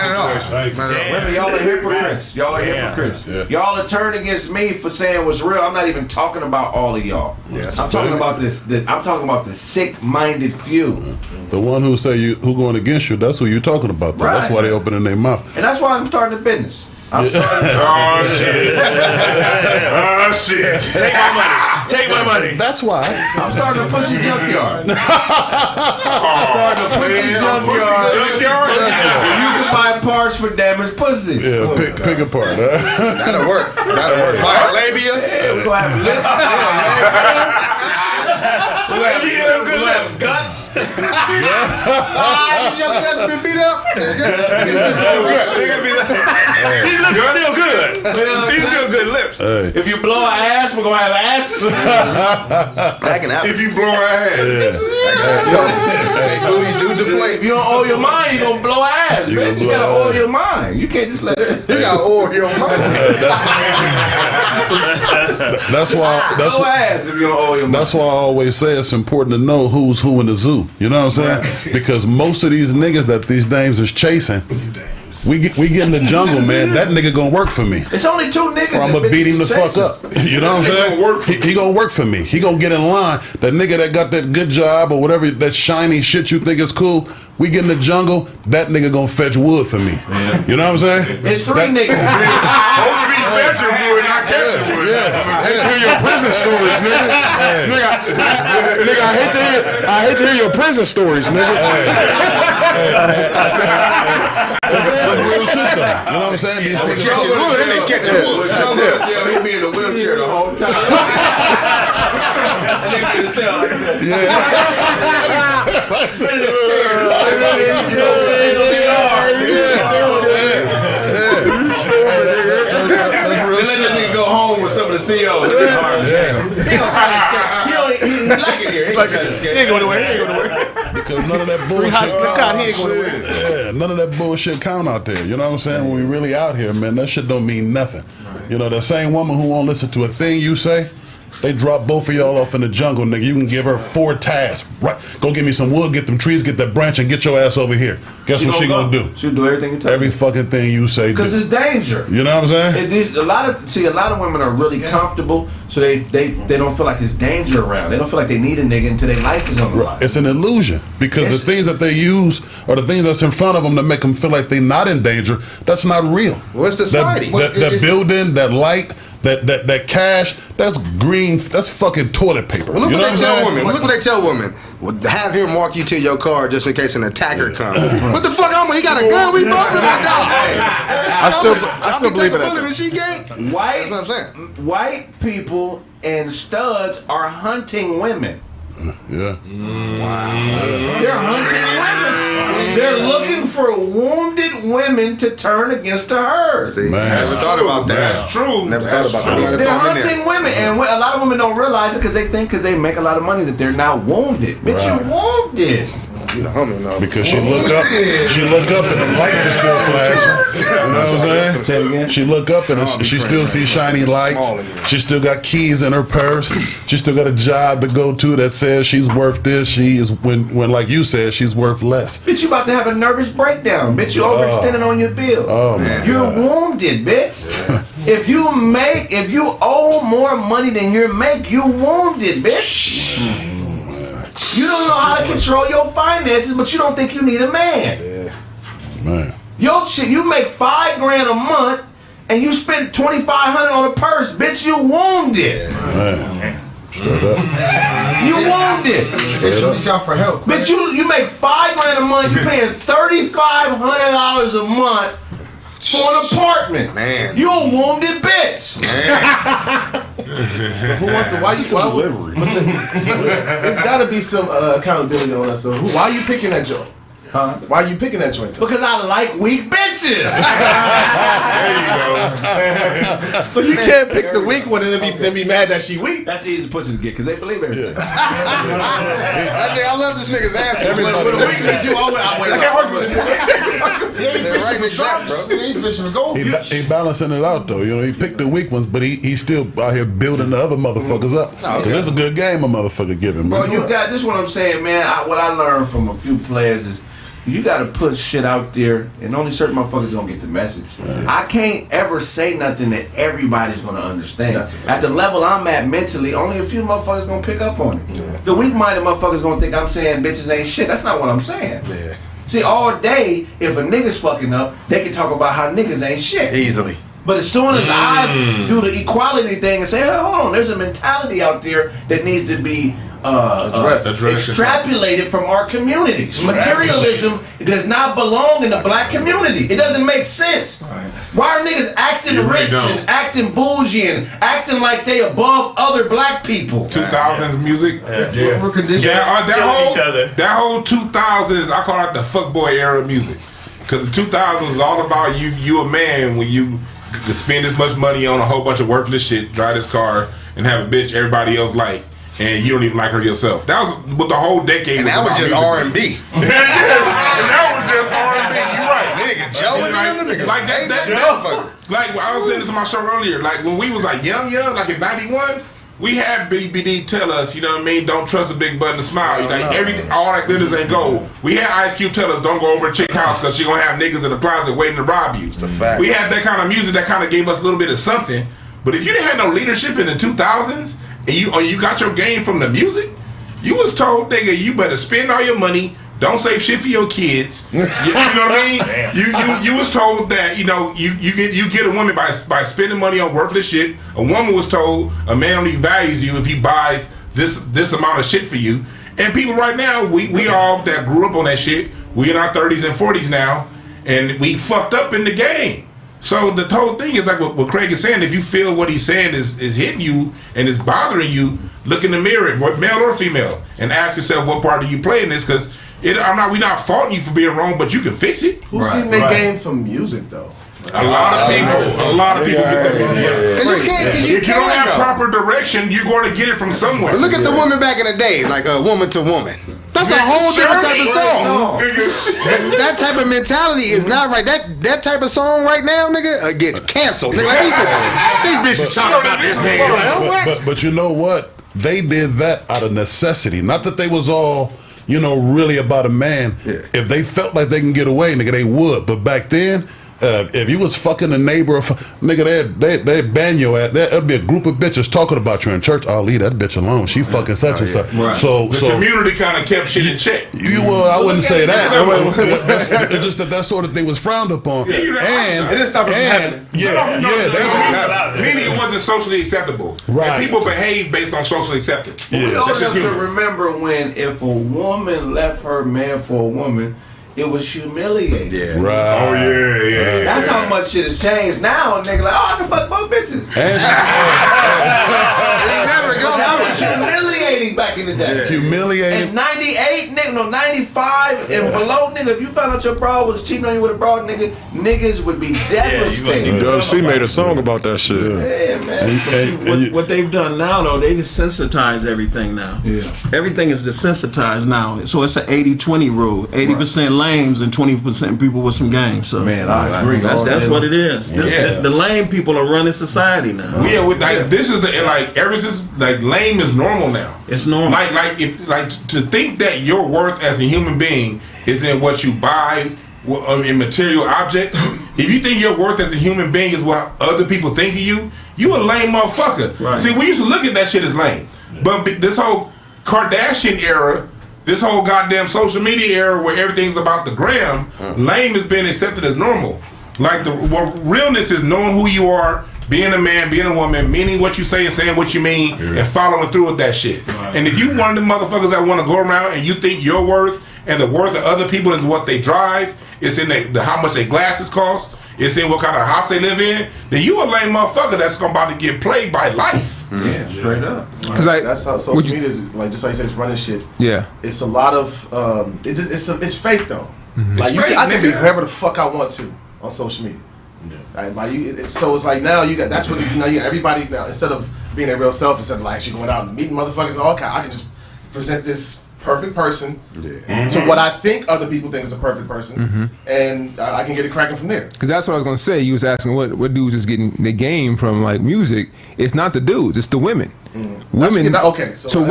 situation. Women, y'all are hypocrites. Y'all are hypocrites. Y'all are turning against me for saying what's real. I'm not even talking about all of y'all. I'm talking about this. I'm talking about the sick-minded few. The one who say who going against you, that's who you talking about. Though. Right. That's why they opening their mouth. And that's why I'm starting a business. Oh shit! Oh shit! Take my money. Take my money. That's why. I'm starting a pussy junkyard. I'm starting a pussy junkyard. You can buy parts for damaged pussy. Yeah, pick apart. That'll work. Buy labia. Yeah, we're gonna have lips. We're gonna have guts. Your guts been beat up. These lips are still good. These still good lips. Hey. If you blow an ass, we're gonna have asses. That can happen. If you blow an ass, Booties do deflate. If you don't owe your mind, you're gonna blow ass. You gotta owe your mind. You can't just let it. You gotta owe your mind. That's why. Blow ass if you don't owe your mind. That's why I always say it's important to know who's who in the zoo. You know what I'm saying? Because most of these niggas that these dames is chasing, we get in the jungle, man. That nigga gonna work for me. It's only 2 niggas. Or I'm gonna beat him the fuck up. You know what I'm saying? He gonna work for me. He gonna get in line. That nigga that got that good job or whatever, that shiny shit you think is cool. We get in the jungle. That nigga gonna fetch wood for me. Yeah. You know what I'm saying? It's 3 niggas. hopefully be fetching wood, not catching wood. I hate to hear your prison stories, nigga. Nigga, I hate to hear your prison stories, nigga. That's real shit though. You know what I'm saying? These niggas Catching wood, they didn't catch wood. He'll be in the wheelchair the whole time. Let that nigga go home with some of the CEOs. He like it here. He ain't going nowhere. Because none of that bullshit none of that bullshit count out there. You know what I'm saying? When we really out here, man, that shit don't mean nothing. You know, the same woman who won't listen to a thing you say, they drop both of y'all off in the jungle, nigga. You can give her 4 tasks. Right, go get me some wood, get them trees, get that branch, and get your ass over here. Guess what she gonna do? She'll do everything you tell her. Every fucking thing you say. Because it's danger. You know what I'm saying? A lot of women are really comfortable, so they don't feel like it's danger around. They don't feel like they need a nigga until their life is on the line. It's an illusion because the things that they use or the things that's in front of them that make them feel like they're not in danger. That's not real. What's society? That building, that light. That cash, that's green, that's fucking toilet paper. Well, look what they tell women. Look what they tell women. Well, have him walk you to your car just in case an attacker comes. What the fuck, He got a gun. We both have a gun. I still believe in that. Bullet that she get. White, That's what I'm saying. white people and studs are hunting women. Yeah. They're hunting women. They're looking for wounded women to turn against the herd. See, Man. never thought about that. That's true. Never That's thought about true. that. They're hunting women, and a lot of women don't realize it because they think because they make a lot of money that they're not wounded. Bitch, you wounded. You the homie now. Because she look up and the lights are still flashing. You know what I'm saying? Say it again. She look up and she still sees shiny lights. She still got keys in her purse. She still got a job to go to that says she's worth this. She is when like you said, she's worth less. Bitch, you about to have a nervous breakdown. Bitch, you overextending on your bill. Oh man. You're wounded, bitch. If you owe more money than you make, you wounded, bitch. You don't know how to control your finances, but you don't think you need a man. Man. Yo, shit, you make $5,000 a month and you spend $2,500 on a purse, bitch. You wounded. Man. Straight up. You wounded. They should reach out for help. Bitch, you make $5,000 a month. You paying $3,500 a month for an apartment. Man. You a wounded bitch. Who wants to? Why you delivery? There's got to be some accountability on that. So why are you picking that joint? Huh? Why are you picking that joint? Because I like weak bitches. So you can't pick the weak one and then be mad that she weak. That's easy pussy to get because they believe everything. I love this nigga's answer. With a weak bitch, you always. I can't work with They're right with sharks. They ain't fishing for gold. He balancing it out though. You know, he picked the weak ones, but he's still out here building the other motherfuckers up. Because it's a good game a motherfucker giving. Bro, you got this. Is what I'm saying, man. What I learned from a few players is you got to put shit out there, and only certain motherfuckers gonna get the message. I can't ever say nothing that everybody's gonna understand. At the level I'm at mentally, only a few motherfuckers gonna pick up on it. The weak-minded motherfuckers gonna think I'm saying bitches ain't shit. That's not what I'm saying. Yeah. See, all day, if a nigga's fucking up, they can talk about how niggas ain't shit. Easily. But as soon as I do the equality thing and say, hey, hold on, there's a mentality out there that needs to be extrapolated from our communities. Materialism does not belong in the black community. It doesn't make sense. Why are niggas acting rich and acting bougie and acting like they above other black people? 2000s music. We're conditioned. That whole 2000s, I call it the fuckboy era of music. Because the 2000s is all about you a man when you spend this much money on a whole bunch of worthless shit, drive this car, and have a bitch everybody else like. And you don't even like her yourself. That was what the whole decade was that was about. just R&B. And that was just R&B. You're right. Nigga, Joe and them niggas. Like that. Like I was saying this on my show earlier. Like when we was like young, like in '91, we had BBD tell us, you know what I mean, don't trust a big button to smile. Like everything, all that glitters ain't gold. We had Ice Cube tell us, don't go over a chick house because she gonna have niggas in the closet waiting to rob you. It's a fact. We had that kind of music that kind of gave us a little bit of something. But if you didn't have no leadership in the 2000s. And you got your game from the music, you was told, nigga, you better spend all your money, don't save shit for your kids. You know what I mean? You was told that, you know, you get a woman by spending money on worthless shit. A woman was told a man only values you if he buys this amount of shit for you. And people right now, we all that grew up on that shit, we in our 30s and 40s now, and we fucked up in the game. So the whole thing is like what Kraig is saying. If you feel what he's saying is hitting you and is bothering you, look in the mirror, male or female, and ask yourself what part do you play in this? Because we're not faulting you for being wrong, but you can fix it. Who's getting their game from music though? A lot of people get that. Because you if you don't have proper direction, you're going to get it from somewhere. Look at the woman back in the day, like a woman to woman. That's a whole different type of song. That type of mentality is not right. That type of song right now, nigga, gets canceled. Nigga, like, these bitches talking about this nigga. But you know what? They did that out of necessity. Not that they was all, you know, really about a man. Yeah. If they felt like they can get away, nigga, they would. But back then, if you was fucking a neighbor, nigga, they'd ban your ass. There'd be a group of bitches talking about you in church. I'll leave that bitch alone. She fucking such and such. Right. So the community kind of kept shit in check. I wouldn't say that. It's just that sort of thing was frowned upon. And it didn't stop it from happening. Meaning it wasn't socially acceptable. Right. And people behave based on social acceptance. We all have to remember when if a woman left her man for a woman, it was humiliating. Yeah. Right. Oh yeah. That's how much much shit has changed. Now a nigga like, oh, I can fuck both bitches. That was humiliating back in the day. Yeah. Humiliating. In 98, nigga, no, 95 and below, nigga, if you found out your broad was cheating on you with a broad, nigga, niggas would be devastated. WC made a song about that shit. Yeah, man. What they've done now, though, they desensitize everything now. Yeah. Everything is desensitized now. So it's an 80-20 rule. 80% lames and 20% people with some game. So man, I agree. That's what it is. The lame people are running society now. Yeah, this is ever since lame is normal now. It's normal. To think that your worth as a human being is in what you buy in material objects. If you think your worth as a human being is what other people think of you, you a lame motherfucker. Right. See, we used to look at that shit as lame, but this whole Kardashian era, this whole goddamn social media era where everything's about the gram, lame has been accepted as normal. Like realness is knowing who you are, being a man, being a woman, meaning what you say and saying what you mean, and following through with that shit. Right. And if you one of the motherfuckers that want to go around and you think your worth and the worth of other people is what they drive, it's in the how much their glasses cost, it's in what kind of house they live in, then you a lame motherfucker that's about to get played by life. Yeah, straight up. That's how social media is, just like you said, it's running shit. Yeah. It's a lot of, it's fake though. Mm-hmm. Like I can be whoever the fuck I want to on social media. So it's like now you got everybody now, instead of being a real self, instead of actually going out and meeting motherfuckers and all kind, I can just present this perfect person to what I think other people think is a perfect person, and I can get it cracking from there. Because that's what I was gonna say. You was asking what dudes is getting the game from like music. It's not the dudes, it's the women. Women. So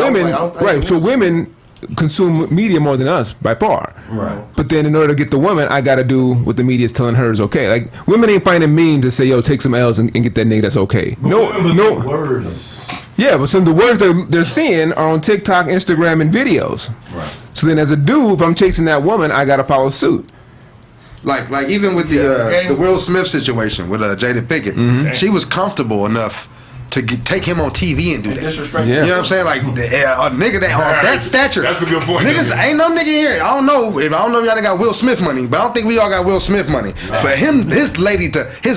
women consume media more than us by far. Right. But then in order to get the woman, I gotta do what the media is telling her is okay. Like women ain't finding mean to say, yo, take some L's and get that nigga that's okay. No words. Yeah, but some of the words they're seeing are on TikTok, Instagram, and videos. Right. So then as a dude, if I'm chasing that woman, I gotta follow suit. Like even with the Will Smith situation with Jada Pinkett, she was comfortable enough to take him on TV and do that. Disrespect. You know what I'm saying? Like a nigga that stature. That's a good point. Niggas ain't no nigga here. I don't know if y'all got Will Smith money, but I don't think we all got Will Smith money. For him, his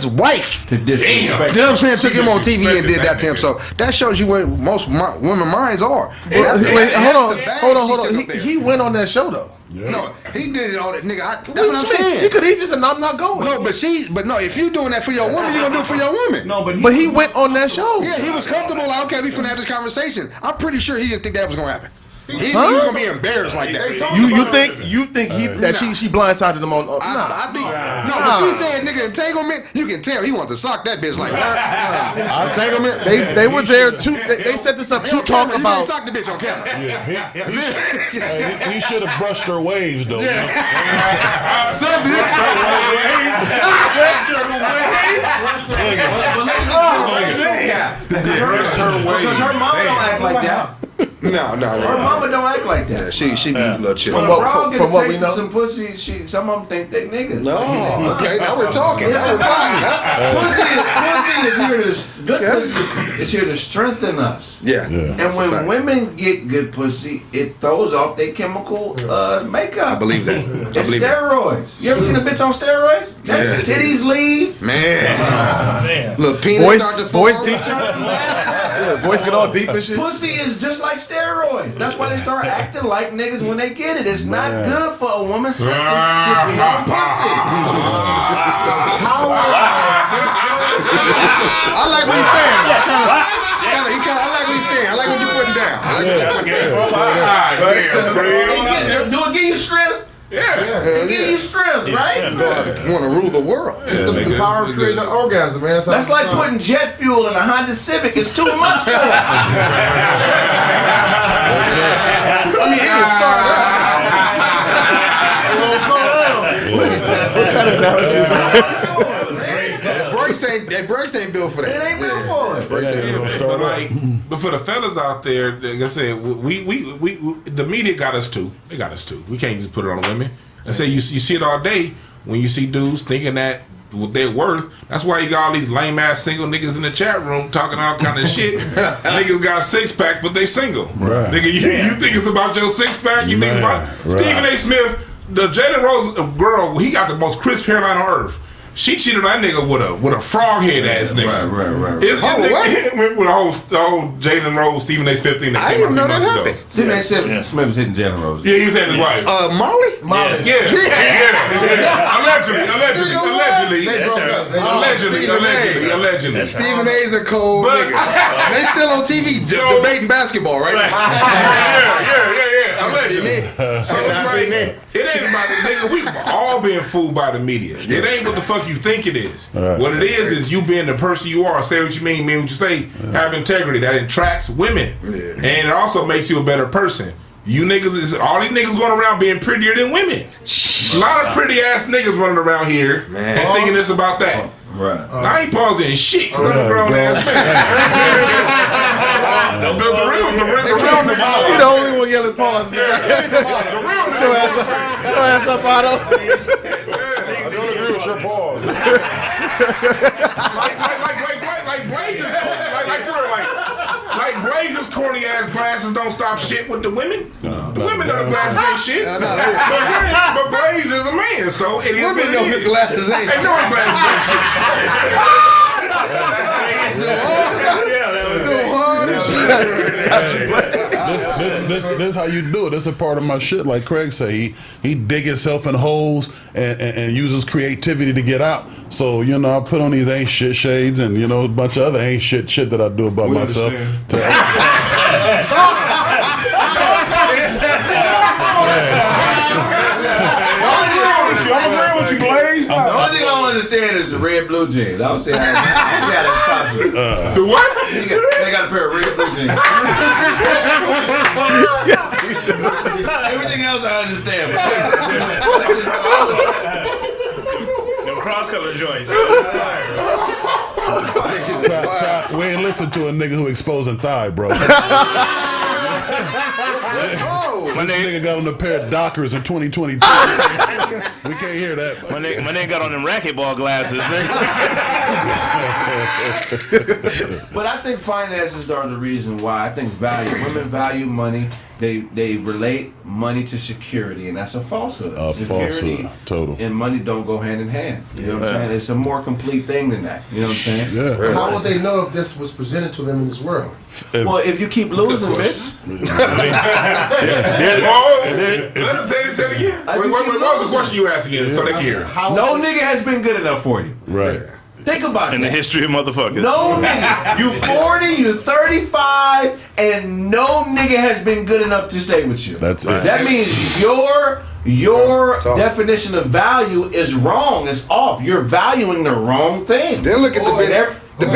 wife to disrespect. You know what I'm saying? Took him on TV and did that to him. So that shows you where most women minds are. Hold on. He went on that show though. Yeah. No, he did it all that nigga. That's what I'm saying. He could easily said, "No, I'm not going." No, but if you doing that for your woman, you gonna do it for your woman. No, but he went on that show. Yeah, he was comfortable. Like, okay, we finna have this conversation. I'm pretty sure he didn't think that was gonna happen. He was gonna be embarrassed like that. You think she blindsided him on? I think but she said nigga entanglement. You can tell he wanted to sock that bitch like entanglement. They were there to. They set this up to talk about. You sock the bitch on camera. He should have brushed her waves though. Because her mama don't act like that. No. Her mama don't act like that. Yeah, she be a little chill. From what we know, some pussy. Some of them think they niggas. No, okay, now we're talking. Pussy is here to strengthen us. Yeah. And when women get good pussy, it throws off their chemical makeup. I believe that. It's steroids. You ever seen a bitch on steroids? That titties leave. Man. Little penis start to voice deep. Voice get all deep and shit. Pussy is just like steroids. That's why they start acting like niggas when they get it. It's not good for a woman's system to be on pussy. I like what he's saying. I like what he's saying. I like what you're putting down. Do it give you strength? It give you strength, right? You want to rule the world. It's the power of creating an orgasm, man. That's like putting jet fuel in a Honda Civic. It's too much for it. I mean, it'll start out. It won't slow down. What kind of analogy is that? That brakes ain't built for that. It ain't built for it. But for the fellas out there, like I said, we the media got us too. They got us too. We can't just put it on women. And say you see it all day when you see dudes thinking that their worth. That's why you got all these lame ass single niggas in the chat room talking all kind of shit. Niggas got a 6-pack, but they single. Right. Nigga, you think it's about your 6-pack? You think it's about Stephen A. Smith, the Jalen Rose girl? He got the most crisp hairline on earth. She cheated on that nigga with a frog head ass nigga. Right. With the whole Jalen Rose, Stephen A. Smith thing that I came didn't out know a few that months happened. ago. Stephen A. Smith was hitting Jalen Rose. Yeah, he was hitting his wife. Molly? Yeah. Allegedly. Stephen A's a cold nigga. They still on TV debating basketball, right? Yeah. Allegedly. So it's like, it ain't about the nigga. We've all been fooled by the media. It ain't what the fuck you think it is. Right. What it is you being the person you are. Say what you mean what you say. Have integrity. That attracts women. And it also makes you a better person. You niggas, all these niggas going around being prettier than women. A lot of pretty ass niggas running around here and thinking it's about that. Right. I ain't pausing shit because I'm a grown ass man. The real You the only one yelling pause. Get your ass up, Otto. I don't agree with your pause. Like Blaze's corny ass glasses don't stop shit with the women. The women know the glasses ain't shit. But Blaze is a man, so it is. Women know his glasses ain't shit. They know his glasses ain't shit. This how you do it. This is a part of my shit. Like Kraig say, he dig himself in holes and uses creativity to get out. So I put on these ain't shit shades and a bunch of other ain't shit that I do about myself. I'm agreeing with you, Blaze. The only thing I don't understand is the red blue jeans. I don't see how that's possible. The what? They got a pair of red blue jeans. Everything else I understand. Them cross-color joints. We ain't listen to a nigga who exposing thigh, bro. This nigga got on a pair of Dockers in 2022. We can't hear that. My nigga got on them racquetball glasses. But I think finances are the reason why. I think women value money. They relate money to security, and that's a falsehood. Security total. and money don't go hand in hand. You know what I'm saying? It's a more complete thing than that. You know what I'm saying? Yeah. How would they know if this was presented to them in this world? Well, if you keep losing, bitch. Let him say it again. What was the question you asked again? So they can hear. No nigga has been good enough for you. Right. Think about it. In the history of motherfuckers. No nigga. You 40, you 35, and no nigga has been good enough to stay with you. That's it. That means your definition of value is wrong. It's off. You're valuing the wrong thing. Then look at the bitch. The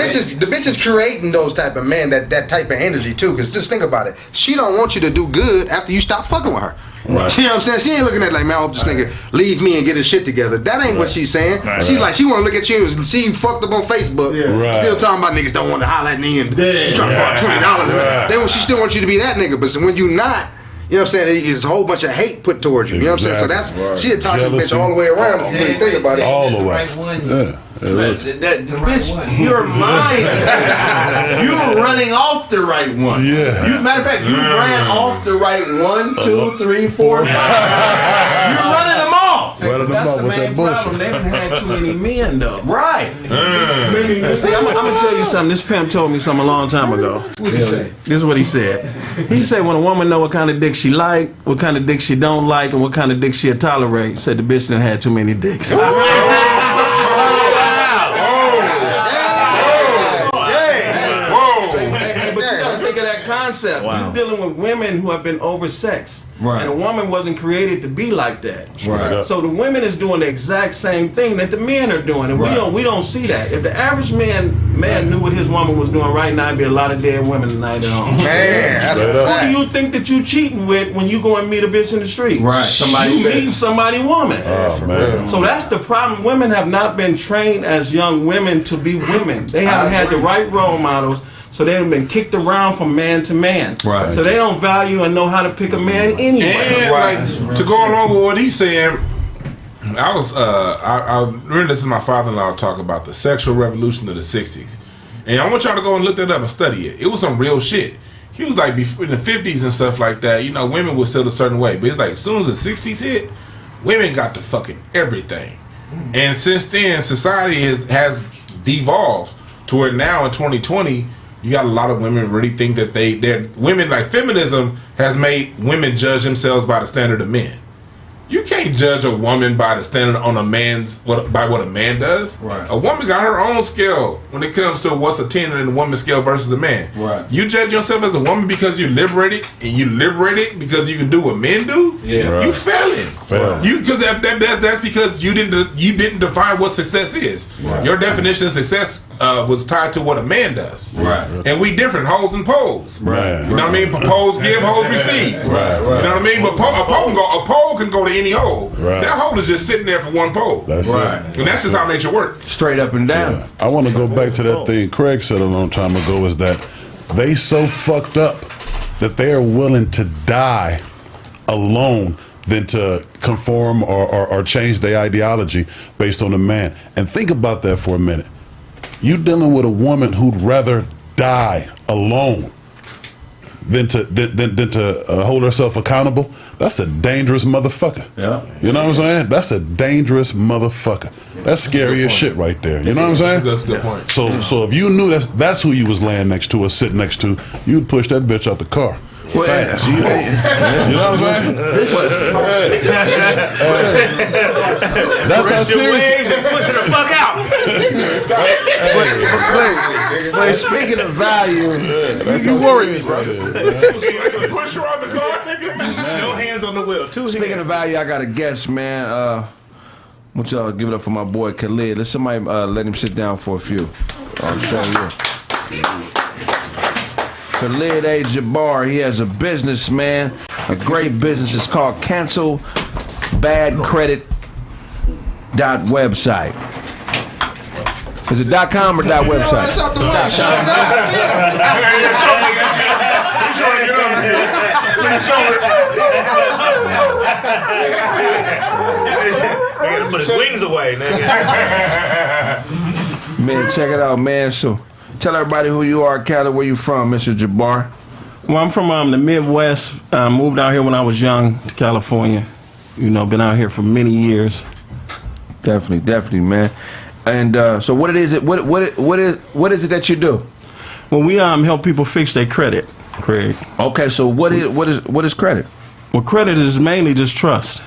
bitch is creating those type of men, that type of energy too. Because just think about it. She don't want you to do good after you stop fucking with her. Right. You know what I'm saying? She ain't looking at like, man, I hope this nigga leave me and get his shit together. That ain't what she's saying. She's like, she want to look at you and see you fucked up on Facebook. Still talking about niggas don't want to holler at me and you trying to borrow $20. Then she still wants you to be that nigga. But when you not, you know what I'm saying? There's a whole bunch of hate put towards you. You know what I'm saying? So that's she a toxic bitch all the way around if you really think about it. All the way. Bitch, your mind, you're running off the right one. Yeah. Matter of fact, you ran off the right 1, 2, 3, 4, 5. You're running them off. That's the main problem. They done had too many men though. Right. See, I'm gonna tell you something. This pimp told me something a long time ago. This is what he said. He said when a woman know what kind of dick she like, what kind of dick she don't like, and what kind of dick she'll tolerate, said the bitch done had too many dicks. Concept. You're dealing with women who have been oversexed. Right. And a woman wasn't created to be like that. Right. So the women is doing the exact same thing that the men are doing, and we don't see that. If the average man knew what his woman was doing right now, there'd be a lot of dead women tonight at home. Man, that's a fact. Who do you think that you cheating with when you go and meet a bitch in the street? Right. You meeting somebody woman. Oh, man. So that's the problem. Women have not been trained as young women to be women. They haven't had the right role models. So they've been kicked around from man to man. Right. So they don't value and know how to pick a man anyway. And like, to go along with what he's saying, I really listened to my father-in-law talk about the sexual revolution of the 60s. And I want y'all to go and look that up and study it. It was some real shit. He was like, in the 50s and stuff like that, women were still a certain way. But it's like, as soon as the 60s hit, women got to fucking everything. And since then, society has devolved to where now in 2020, you got a lot of women really think that they're women, like feminism has made women judge themselves by the standard of men. You can't judge a woman by the standard on by what a man does. Right. A woman got her own scale when it comes to what's a 10 in a woman's scale versus a man. Right. You judge yourself as a woman because you're liberated, and you liberated because you can do what men do. Yeah. Right. You failing. You because that's because you didn't define what success is. Right. Your definition of success was tied to what a man does. Right. And we different, hoes and poles. Right. You know what I mean? Hoes give, hoes receive. Right. You know what I mean? But a pole can go to any hole. Right. That hole is just sitting there for one pole. That's Right. it. And that's just how nature works. Straight up and down. Yeah. I want to go back to that thing Kraig said a long time ago, is that they so fucked up that they are willing to die alone than to conform or change their ideology based on a man. And think about that for a minute. You dealing with a woman who'd rather die alone than to hold herself accountable. That's a dangerous motherfucker. Yeah. You know what I'm saying? That's a dangerous motherfucker. That's scary as shit right there. You know what I'm saying? That's a good point. So if you knew that's who you was laying next to or sitting next to, you'd push that bitch out the car. Well, Fast. You know what I'm saying? That's how serious. Push the fuck out. But speaking of value, You worry me, bro. Push her on the car, nigga. No hands on the wheel. Speaking of value, I got a guest, man. Want y'all to give it up for my boy Khalid. Let somebody let him sit down for a few. I'll show you. Khalid A. Jabbar, he has a business, man. A great business. It's called Cancel Bad Credit .website. Is it .com or .website? That's out the way. He's trying to get under here. He gotta put his wings away, nigga. Man, check it out, man. So tell everybody who you are, Khalid, where you from, Mr. Jabbar. Well, I'm from the Midwest. Moved out here when I was young to California. You know, been out here for many years. Definitely, man. And so what is it that you do? Well, we help people fix their credit, Kraig. Okay, so what is credit? Well, credit is mainly just trust.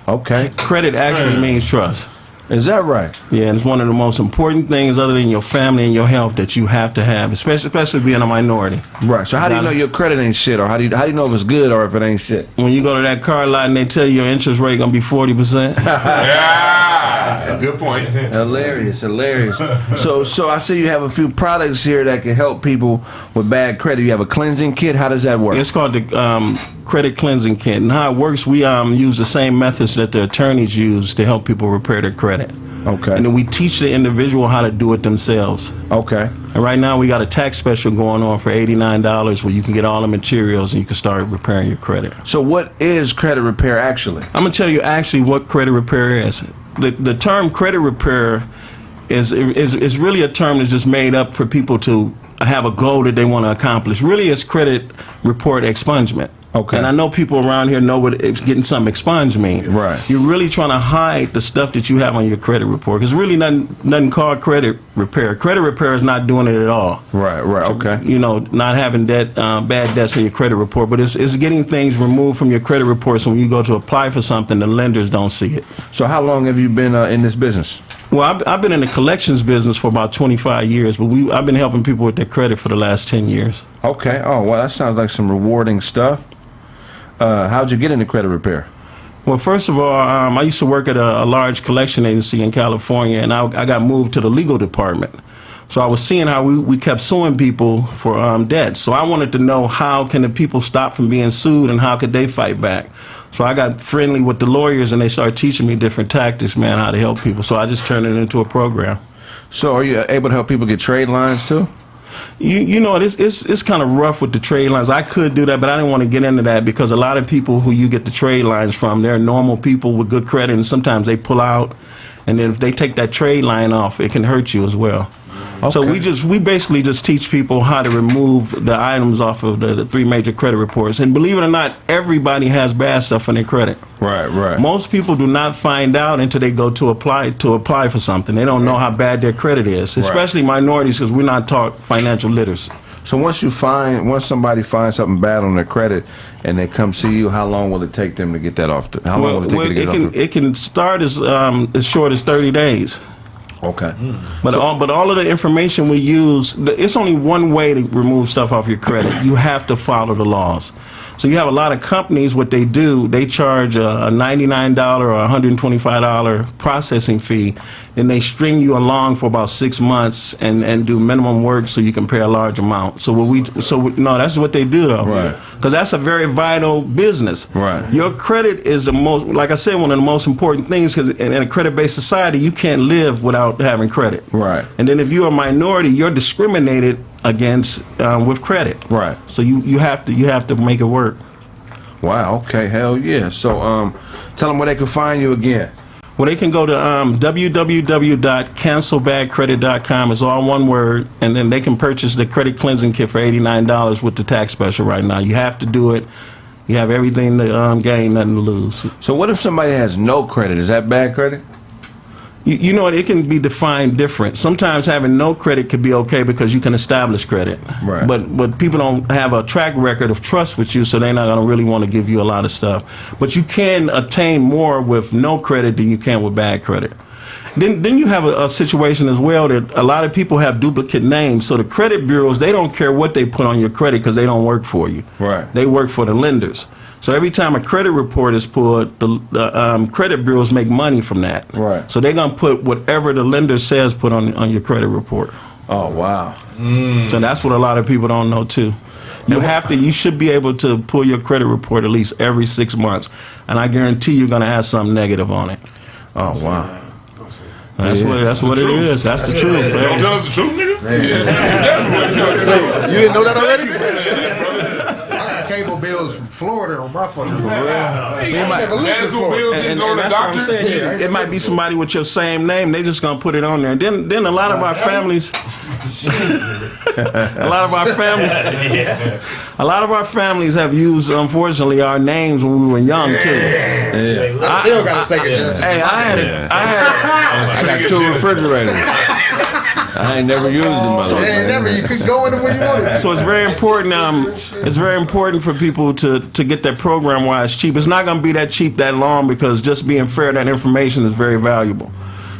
Okay. Credit actually means trust. Is that right? Yeah, and it's one of the most important things other than your family and your health that you have to have, especially being a minority. Right. So how do you know your credit ain't shit, or how do you know if it's good or if it ain't shit? When you go to that car lot and they tell you your interest rate gonna be 40%. Yeah, good point. Hilarious. So I see you have a few products here that can help people with bad credit. You have a cleansing kit. How does that work? It's called the credit cleansing kit, and how it works, we use the same methods that the attorneys use to help people repair their credit. Okay. And then we teach the individual how to do it themselves. Okay. And right now we got a tax special going on for $89 where you can get all the materials and you can start repairing your credit. So what is credit repair actually? I'm gonna tell you actually what credit repair is. The term credit repair is really a term that's just made up for people to have a goal that they want to accomplish. Really, it's credit report expungement. Okay. And I know people around here know what getting something expunged means. Right. You're really trying to hide the stuff that you have on your credit report. Because really nothing called credit repair. Credit repair is not doing it at all. Right, okay. You know, not having bad debts in your credit report. But it's getting things removed from your credit report so when you go to apply for something, the lenders don't see it. So how long have you been in this business? Well, I've been in the collections business for about 25 years, but I've been helping people with their credit for the last 10 years. Okay. Oh, well, that sounds like some rewarding stuff. How'd you get into credit repair? Well, first of all, I used to work at a large collection agency in California, and I got moved to the legal department. So I was seeing how we kept suing people for debt. So I wanted to know how can the people stop from being sued and how could they fight back. So I got friendly with the lawyers, and they started teaching me different tactics, man, how to help people. So I just turned it into a program. So are you able to help people get trade lines too? You know, it's kind of rough with the trade lines. I could do that, but I didn't want to get into that because a lot of people who you get the trade lines from, they're normal people with good credit, and sometimes they pull out, and then if they take that trade line off, it can hurt you as well. Okay. So we basically just teach people how to remove the items off of the 3 major credit reports. And believe it or not, everybody has bad stuff in their credit. Right. Most people do not find out until they go to apply for something. They don't know how bad their credit is, especially minorities, because we're not taught financial literacy. So once somebody finds something bad on their credit and they come see you, how long will it take them to get that off? How long will it take you to get it off? It can start as short as 30 days. Okay. But all of the information we use, it's only one way to remove stuff off your credit. You have to follow the laws. So you have a lot of companies, what they do, they charge a $99 or $125 processing fee, and they string you along for about 6 months and do minimum work so you can pay a large amount. No, that's what they do though. Right. Because that's a very vital business. Right. Your credit is the most, like I said, one of the most important things, because in a credit-based society, you can't live without having credit. Right. And then if you're a minority, you're discriminated against with credit. Right. So you have to make it work. Wow. Okay. Hell yeah. So tell them where they can find you again. Well, they can go to www.cancelbadcredit.com. It's all one word, and then they can purchase the credit cleansing kit for $89 with the tax special right now. You have to do it. You have everything to gain, nothing to lose. So what if somebody has no credit? Is that bad credit? You know what? It can be defined different. Sometimes having no credit could be okay because you can establish credit. Right. But people don't have a track record of trust with you, so they're not going to really want to give you a lot of stuff. But you can attain more with no credit than you can with bad credit. Then you have a situation as well that a lot of people have duplicate names. So the credit bureaus, they don't care what they put on your credit because they don't work for you. Right. They work for the lenders. So every time a credit report is pulled, the credit bureaus make money from that. Right. So they're gonna put whatever the lender says put on your credit report. Oh wow. So that's what a lot of people don't know too. You should be able to pull your credit report at least every 6 months, and I guarantee you're gonna have something negative on it. Oh wow. That's what it is. That's the truth. You don't tell us the truth, nigga. You didn't know that already? Cable bills from Florida on my fucking medical bills didn't go to the doctor. It might be somebody with your same name. They just gonna put it on there. And then a lot of our families, a lot of our families have used, unfortunately, our names when we were young too. Yeah. I still got a second. Hey, I got 2 refrigerators. I ain't never used them. You could go in when you wanted. So it's very important. It's very important for people to get that program while it's cheap. It's not going to be that cheap that long, because just being fair, that information is very valuable.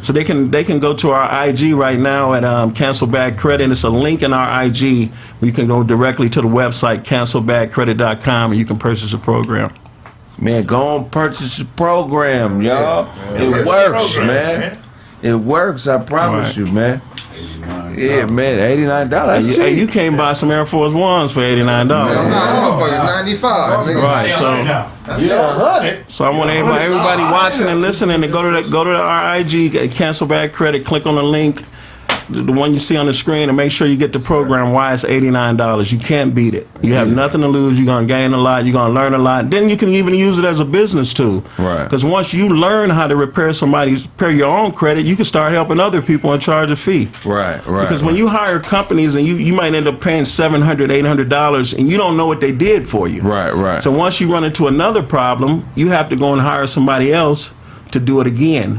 So they can go to our IG right now at Cancel Bad Credit. It's a link in our IG where you can go directly to the website cancelbadcredit.com and you can purchase a program. Man, go and purchase the program, y'all. It works, man. It works, I promise you, man. Yeah, man, $89. Hey, you can't buy some Air Force Ones for $89. No, them motherfuckers $95. Nigga. Right, so I want everybody watching and listening to go to our IG, Cancel Bad Credit, click on the link, the one you see on the screen, and make sure you get the program. Why it's $89. You can't beat it. You have nothing to lose. You're gonna gain a lot. You're gonna learn a lot. Then you can even use it as a business tool. Right. Because once you learn how to repair your own credit, you can start helping other people and charge a fee. Right. Because when you hire companies and you might end up paying $700, $800, and you don't know what they did for you. Right. So once you run into another problem, you have to go and hire somebody else to do it again.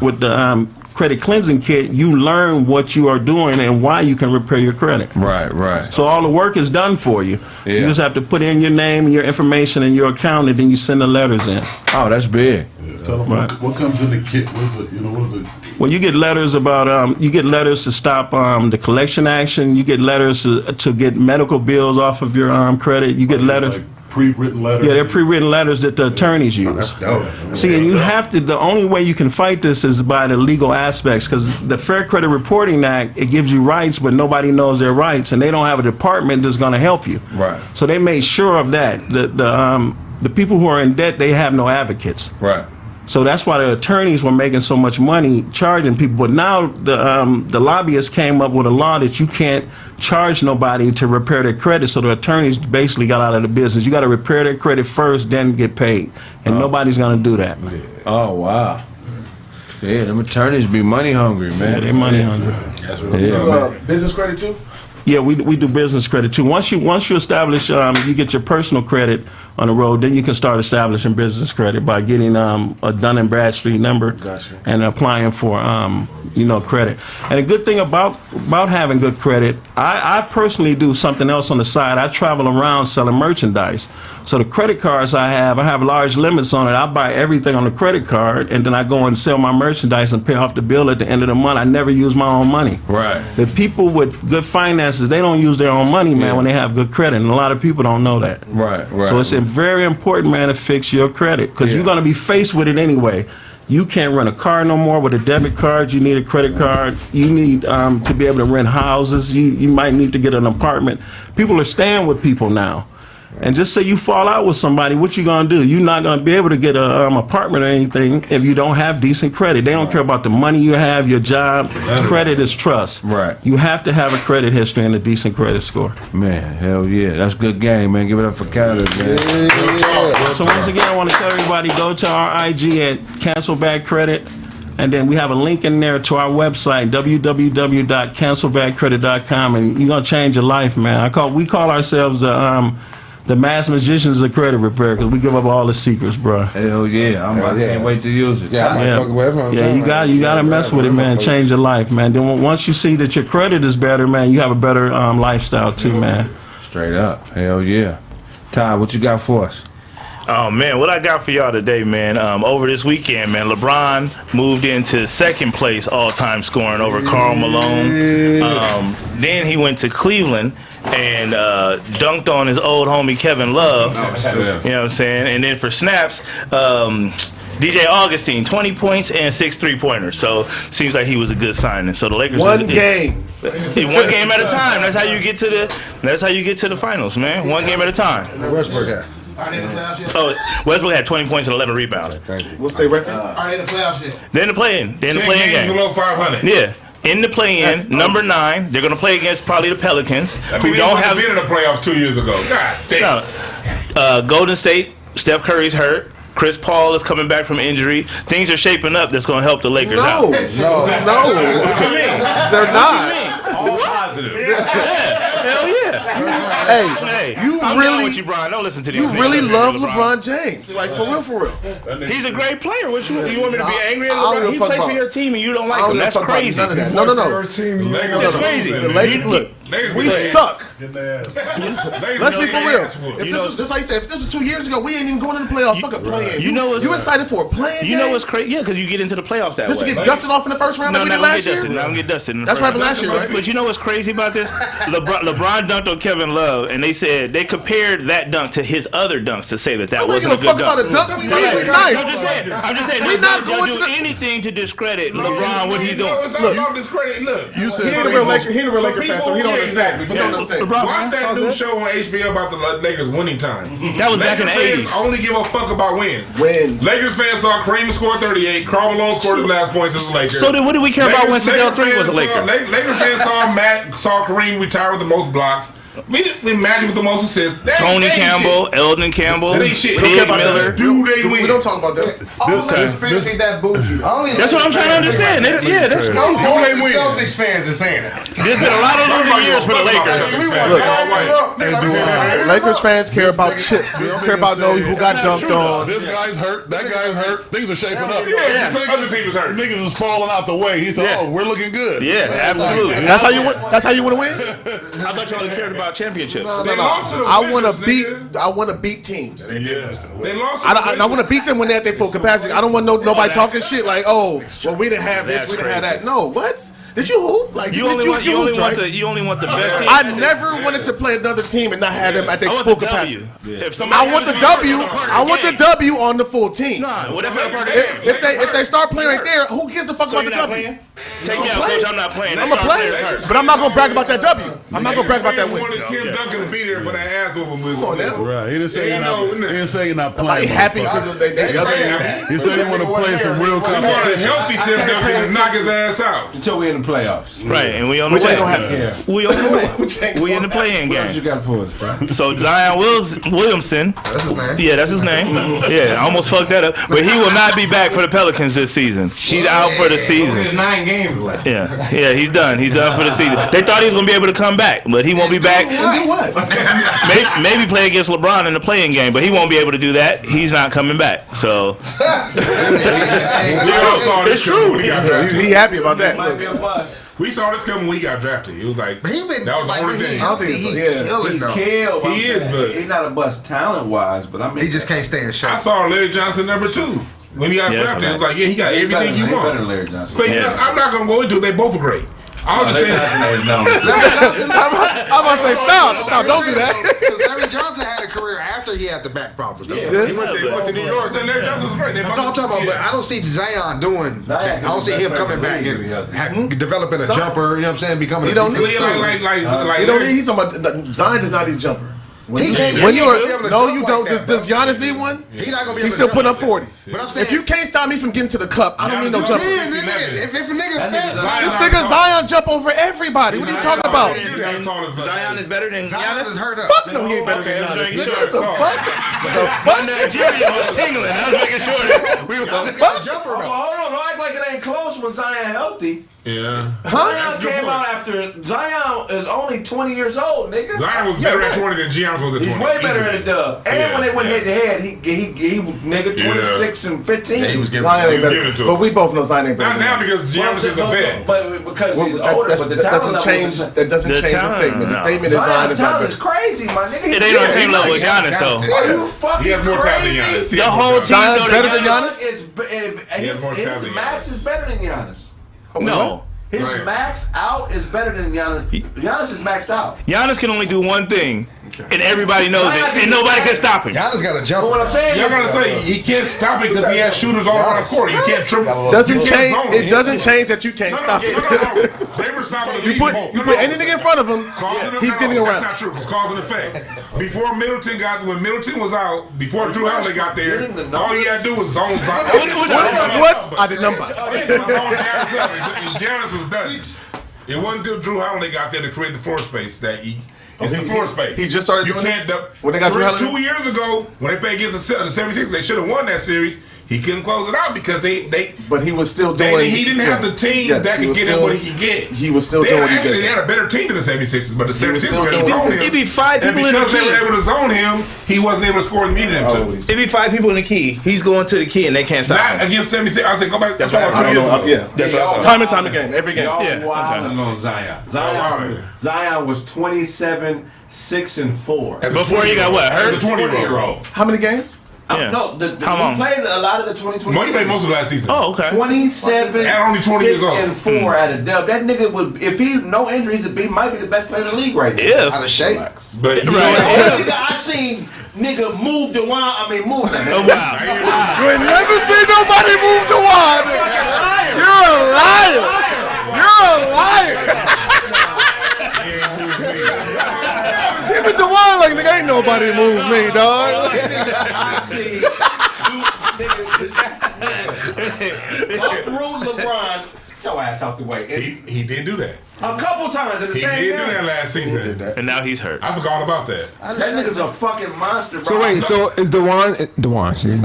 With the credit cleansing kit, you learn what you are doing and why you can repair your credit. Right. So all the work is done for you. Yeah. You just have to put in your name and your information and your account, and then you send the letters in. Oh, that's big. Yeah. Tell them what comes in the kit. What is it? Well, you get letters about you get letters to stop the collection action. You get letters to get medical bills off of your credit. You get letters. Like pre-written letters? Yeah, they're pre-written letters that the attorneys use. That's dope. See, and you have to, the only way you can fight this is by the legal aspects, because the Fair Credit Reporting Act, it gives you rights, but nobody knows their rights, and they don't have a department that's going to help you. Right. So they made sure of that. The people who are in debt, they have no advocates. Right. So that's why the attorneys were making so much money charging people. But now the lobbyists came up with a law that you can't charge nobody to repair their credit. So the attorneys basically got out of the business. You got to repair their credit first, then get paid. And nobody's going to do that. Oh, wow. Yeah, them attorneys be money hungry, man. Yeah, they're money hungry. That's what you do. Business credit too. Yeah, we do business credit too. Once you establish, you get your personal credit on the road, then you can start establishing business credit by getting a Dun & Bradstreet number and applying for credit. And a good thing about having good credit, I personally do something else on the side. I travel around selling merchandise. So the credit cards I have large limits on it. I buy everything on the credit card, and then I go and sell my merchandise and pay off the bill at the end of the month. I never use my own money. Right. The people with good finances, they don't use their own money, man, when they have good credit, and a lot of people don't know that. Right. So it's very important, man, to fix your credit, because you're going to be faced with it anyway. You can't rent a car no more with a debit card. You need a credit card. You need to be able to rent houses. You might need to get an apartment. People are staying with people now. And just say you fall out with somebody, what you gonna do? You're not gonna be able to get a apartment or anything if you don't have decent credit. They don't care about the money you have, your job. Credit is trust. Right. You have to have a credit history and a decent credit score. Man, hell yeah, that's good game, man. Give it up for Canada, man. So once again, I want to tell everybody, go to our IG at Cancel Bad Credit. And then we have a link in there to our website, www.cancelbadcredit.com, and you're gonna change your life, man. We call ourselves the mass magicians of credit repair, because we give up all the secrets, bro. Hell yeah, I can't wait to use it. You gotta mess with it, man. Change your life, man. Then once you see that your credit is better, man, you have a better lifestyle too, man. Straight up, hell yeah. Ty, what you got for us? Oh man, what I got for y'all today, man, over this weekend, man, LeBron moved into second place all-time scoring over Karl Malone. Then he went to Cleveland and dunked on his old homie Kevin Love. You know what I'm saying? And then for snaps, DJ Augustine, 20 points and 6 3-pointers. So seems like he was a good signing. So the Lakers one game at a time. That's how you get to the finals, man. One game at a time. Westbrook had. Westbrook had 20 points and 11 rebounds. We'll say record. Are they in the playoffs yet? They're in the play-in. They're in the play-in game. Below 500. Yeah. In the play-in, number 9, they're gonna play against probably the Pelicans, who don't have been in the playoffs 2 years ago. God damn. Golden State, Steph Curry's hurt. Chris Paul is coming back from injury. Things are shaping up that's gonna help the Lakers out. No. What you mean? They're not. All positive. Hell yeah. Hey, I'm down with you, Brian. Don't listen to these. You really love LeBron James, like for real. He's a great player. What you want me to be angry at LeBron? He plays for your team and you don't like him. That's crazy. No. That's crazy. Look, we suck. Let's be for real. Just like you said, if this was 2 years ago, we ain't even going into the playoffs. Fucking playing. You excited for a playing game? You know what's crazy? Yeah, because you get into the playoffs that way. Just to get dusted off in the first round like we did last year? No, I'm get dusted. That's what happened last year, right? But you know what's crazy about this? LeBron dunked on Kevin Love, and they said they compared that dunk to his other dunks to say that wasn't a good dunk. I'm just saying. We're not going to do anything to discredit LeBron. What he's doing. Look, discredit. Look, you said he ain't a real Laker fan, so he don't understand. Watch that new show on HBO about the Lakers winning time. That was back in the 80s. Only give a fuck about wins. Lakers fans saw Kareem score 38. Karl Malone scored his last points as a Laker. So then, what did we care about when Sadell 3 was a Laker? Lakers fans saw Kareem retire with the most blocks. We imagine with the most assists. Tony Campbell, Eldon Campbell, Pig Miller. Do they win? We don't talk about that. All Lakers fans ain't that bougie. That's what I'm trying to understand. Yeah, that's crazy. All the Celtics fans are saying that. There's been a lot of losing years for the Lakers. Lakers fans care about chips. We don't care about who got dunked on. This guy's hurt. That guy's hurt. Things are shaping up. Yeah, other teams hurt. Niggas is falling out the way. He said, "Oh, we're looking good." Yeah, absolutely. That's how you win. That's how you want to win. I thought y'all cared about championships. No. I want to beat teams. They lost. I want to beat them when they're at their full capacity. I don't want nobody talking shit like, "Oh, well, we didn't have this, we didn't have that." No, what? Did you hoop? Like you only want the best team. I never wanted to play another team and not have them at their full capacity. I want the W. I want the W on the full team. Well, that's not part of the game. If they start playing right there, who gives a fuck about the W? Take me out, coach. I'm not playing. I'm a player, but I'm not gonna brag about that W. I'm not gonna brag about that win. Tim Duncan to be there for that ass whooping. Right. He didn't say you're not playing. Happy because of they. He said he want to play some real competition. Healthy Tim Duncan to knock his ass out until we in the playoffs. Right, and we on the way. We on the way. We in the play-in game. What you got for us, bro? So Zion Williamson. That's his name. Yeah, that's his name. Yeah, I almost fucked that up. But he will not be back for the Pelicans this season. He's out for the season. His name games left. Yeah, he's done. He's done for the season. They thought he was gonna be able to come back, but he won't be back. Do what? Maybe play against LeBron in the playing game, but he won't be able to do that. He's not coming back. So it's true. He happy about that. We saw this coming when he got drafted. It was like that was the only thing. I don't think he's killing though. He is, but he's not a bust talent wise. But I mean, he just can't stay in shape. I saw Larry Johnson number 2 when he got drafted. It was like, he got everything you want. Better than Larry Johnson. But I'm not gonna go into it. They both are great. I was just saying. I'm about to say stop! Don't do that. Larry Johnson had a career after he had the back problems. Though. He went to New York. And Larry Johnson was great. I'm talking about, but I don't see Zion doing. I don't see him coming back and developing a jumper. You know what I'm saying? Becoming. He don't need He's talking about Zion does not need a jumper. You don't. Does Giannis need one? He's still putting up 40. But I'm saying, if you can't stop me from getting to the cup, I don't need no jumper. If a nigga this nigga Zion jump over everybody. What are you talking about? Zion is better than Giannis. Fuck no, he ain't better than Giannis. What the fuck? Nigeria was tingling. I was making sure that we were. Hold on, don't act like it ain't close when Zion healthy. Yeah. Zion came out after Zion is only 20 years old, nigga. Zion was better at 20 than Giannis was at 20. He's way better at Dub. And when they went head to head, he nigga 26 and 15. He was giving it to him. But we both know Zion ain't better. Not now because Giannis is a vet. But because he's older, but the talent that doesn't change the statement. The statement is Zion is not better. It's crazy, my nigga. It ain't on the same level with Giannis though. Are you fucking He has more talent than Giannis. The whole team Zion's better than Giannis. His max is better than Giannis. No. His max out is better than Giannis. Giannis is maxed out. Giannis can only do one thing, and everybody knows it, and nobody can stop him. Giannis got a jumper. What I'm saying You're gonna say he can't stop it because he has shooters all around the court. You can't triple. It doesn't change that you can't stop it. You put any nigga in front of him, he's getting around. That's not true. It's cause and effect. When Middleton was out, before Drew Holiday got there, all you had to do was zone Zion. What? I did numbers. Giannis was done. It wasn't until Drew Holiday got there to create the floor space that it's the floor space. He just started doing this? When they got Drew Holiday? 2 years ago, when they played against the 76ers, they should have won that series. He couldn't close it out because But he was still doing. He didn't have the team that could get him what he could get. He was still doing what he did. They had a better team than the 76ers, but the 76ers were able to zone him. It'd be 5 people in the key. And because they were able to zone him, he wasn't able to score the needed him to. It'd be 5 people in the key. He's going to the key, and they can't stop him. Not against 76. I said, go back. That's what I don't know. Time and time again. Every game. Y'all wilding on Zion. Zion was 27-6-4. Before he got what? Hurt? As a 20-year-old. How many games? Yeah. No, he played a lot of the 2020. He played most of last season. Oh, okay. 27 at only 20 years old. and 4 at a dub. That nigga would, if he no injuries, might be the best player in the league right now. Yeah. Out of shape. But I seen nigga move the wine. I mean, move that. Oh, wow. You ain't never seen nobody move the wine. You're a liar. You're a liar. Even the wine like nigga ain't nobody move me, dog. I see uproot LeBron. Get your ass out the way. He did do that. A couple times in the same game. He did do that last season. And now he's hurt. I forgot about that. That nigga's a fucking monster, bro. So wait, so is Dewan? See,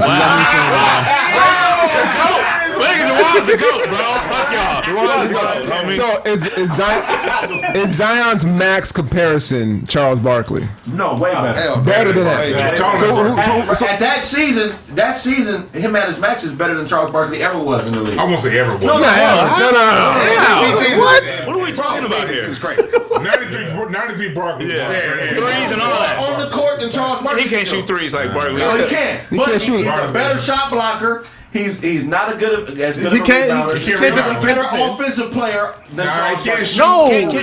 Look at DeWan's the GOAT, bro. Fuck y'all. So is Zion's max comparison Charles Barkley? No, way better. Better than that. So at that season, him at his max is better than Charles Barkley ever was in the league. I won't say ever was. No. What? What are we talking about here? It was great. 93 Barkley. Threes and all that. On the court than Charles Barkley. He can't shoot threes like Barkley. No, he can't. But can't shoot. He's a better shot blocker. He's not as good He of a better offensive player than Charles Barkley.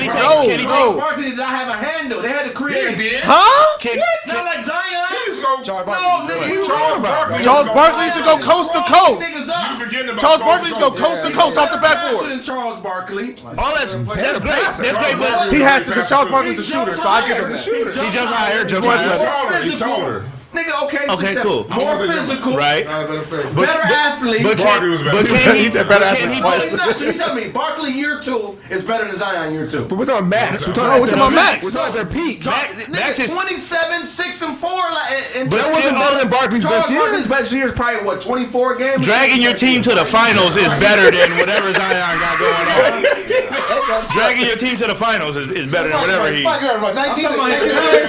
Charles Barkley did not have a handle. They had to create. Huh? Not like Zion. Charles Barkley used to go coast to coast. Charles Barkley used to go coast to coast off the backboard. Than Charles Barkley. All that's great. That's great, but He has to because Charles Barkley's a shooter, so I give him that. he jumps higher. He's taller. Nigga, okay, cool. More physical, right? Better athlete. But Barkley was better. He said better athlete twice. So you tell me, Barkley year 2 is better than Zion year 2. But we're talking Max. We're talking about Max. We're talking about their peak. Nigga, 27, 6 and 4. But that wasn't better than Barkley's best year. Barkley's best year is probably what, 24 games. Dragging your team to the finals is better than whatever Zion got going on. Dragging your team to the finals is better than whatever he. 19,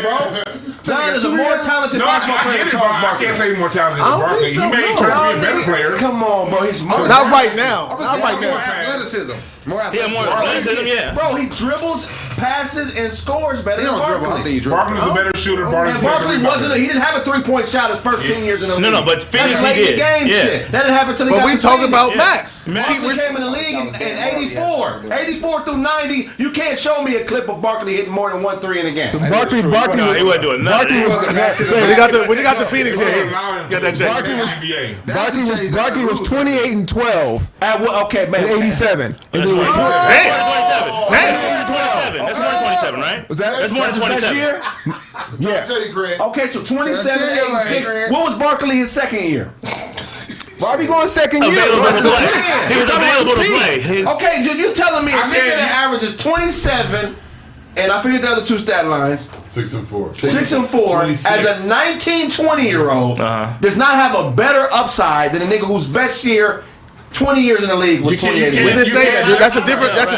bro. Zion is a more talented basketball player than Charles Barkley. I can't say more talented than Barkley. He may turn to be a better player. Come on, bro. He's more. Not right now. Not right More now. athleticism. More athleticism, yeah. Bro, he dribbles, passes, and scores better than Barkley. Barkley's a better shooter. Barkley wasn't. He didn't have a 3-point shot his first 10 years in the league. No, but Phoenix he did. Shit. That didn't happen until he got But we talking about Max. Barkley came in the league in 84. 84 through 90. You can't show me a clip of Barkley hitting more than 1 3 in a game. So Barkley, he wasn't doing nothing. When he got the Phoenix here, got that Barkley was 28 and 12 at what? Okay, man. 87. That's more than 27. That's more than 27, right? Was that? That's more than 27. Year? Yeah. Tell you, Greg. Okay, so 27, 86. What was Barkley his second year? Why are we going second year? Available to play. He was available to play. Okay, you telling me a nigga that averages 27, and I forget the other 2 stat lines. 6 and 4. 6 and 4 as a 19, 20-year-old does not have a better upside than a nigga whose best year 20 years in the league was 28. We didn't say that. That's a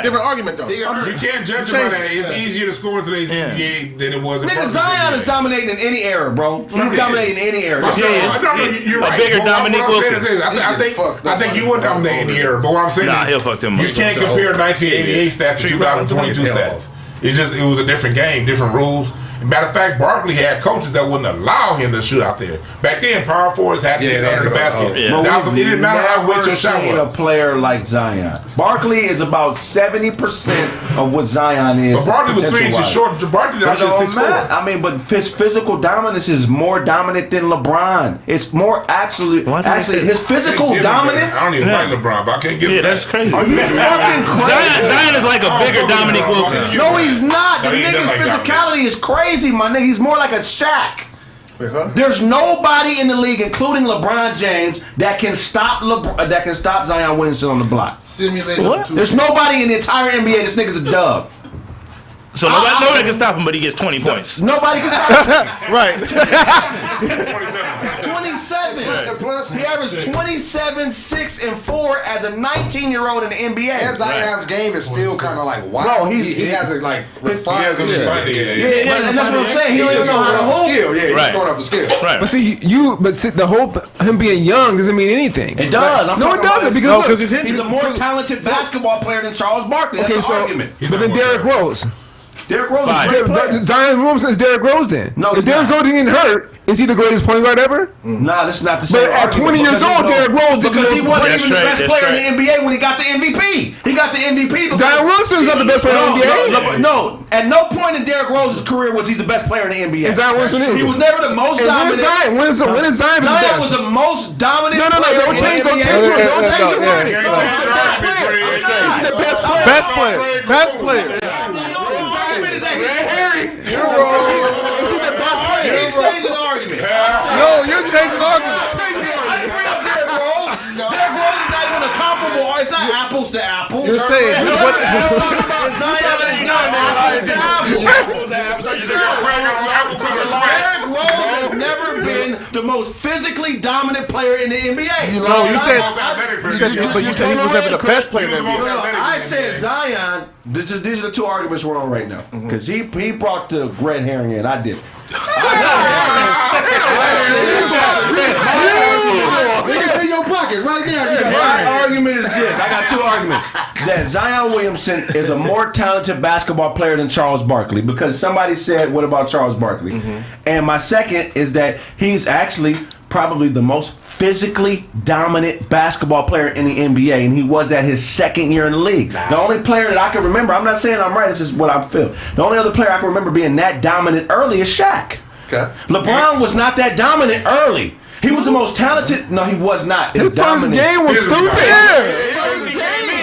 different argument, though. You can't judge him by that. It's easier to score in today's NBA than it was in Nigga, Zion is dominating in any era, bro. He's dominating in any era. You're right. A bigger Dominique Wilkins. I think you would dominate in any era, but what I'm saying is he'll fuck them up. You can't compare 1988 stats to 2022 stats. It was a different game, different rules. Matter of fact, Barkley had coaches that wouldn't allow him to shoot out there. Back then, power forwards had to get under the basket. It didn't matter how good your shot was. A player like Zion. Barkley is about 70% of what Zion is. But Barkley was 3 inches short. Barkley did 6'4". I mean, but his physical dominance is more dominant than LeBron. It's more actually his physical dominance. I don't even like LeBron, but I can't give him that. That's crazy. Are you fucking crazy? Zion is like a bigger Dominique Wilkins. No, he's not. The nigga's physicality is crazy. My nigga, he's more like a Shaq. There's nobody in the league, including LeBron James, that can stop Zion Williamson on the block. There's nobody in the entire NBA. This nigga's a dub. So nobody can stop him, but he gets 20 points. Nobody can stop him. Right. 27. He averaged 27, 6, and 4 as a 19-year-old in the NBA. And Zion's game is still kind of like wow. Bro, he hasn't like refined. And that's what I'm saying. He don't even know how to hold. He's going off a skill. Right. But the whole him being young doesn't mean anything. It does. No, it doesn't because he's a more talented basketball player than Charles Barkley. That's the argument. But then Derrick Rose. Derrick Rose is a great player. Zion Williamson is Derrick Rose then. No, if Derrick Rose didn't hurt, is he the greatest point guard ever? Nah, that's not the same. But at 20 years old, Derrick Rose because he wasn't even the best player in the NBA when he got the MVP. He got the MVP. Zion Wilson's not the best player in the NBA. No, at no point in Derrick Rose's career was he the best player in the NBA. And Zion Wilson is. He was never the most dominant. When is Zion the best? Zion was the most dominant. No, don't change your wording. Best player. Best player. You're wrong. He's changing the argument. No, you're changing the argument. Derrick Rose is not even a comparable. It's not apples to apples. You're saying what? Derrick Rose has never been the most physically dominant player in the NBA. No, you said he was never the best player in the NBA. I said Zion. These are the 2 arguments we're on right now. Because he brought the red herring in. I did. It's in your pocket right there. My argument is this. I got 2 arguments. That Zion Williamson is a more talented basketball player than Charles Barkley. Because somebody said, what about Charles Barkley? And my second is that he's actually probably the most physically dominant basketball player in the NBA, and he was that his second year in the league. The only player that I can remember, I'm not saying I'm right, this is what I feel. The only other player I can remember being that dominant early is Shaq. Okay. LeBron was not that dominant early. He was the most talented. No, he was not. His first game was stupid.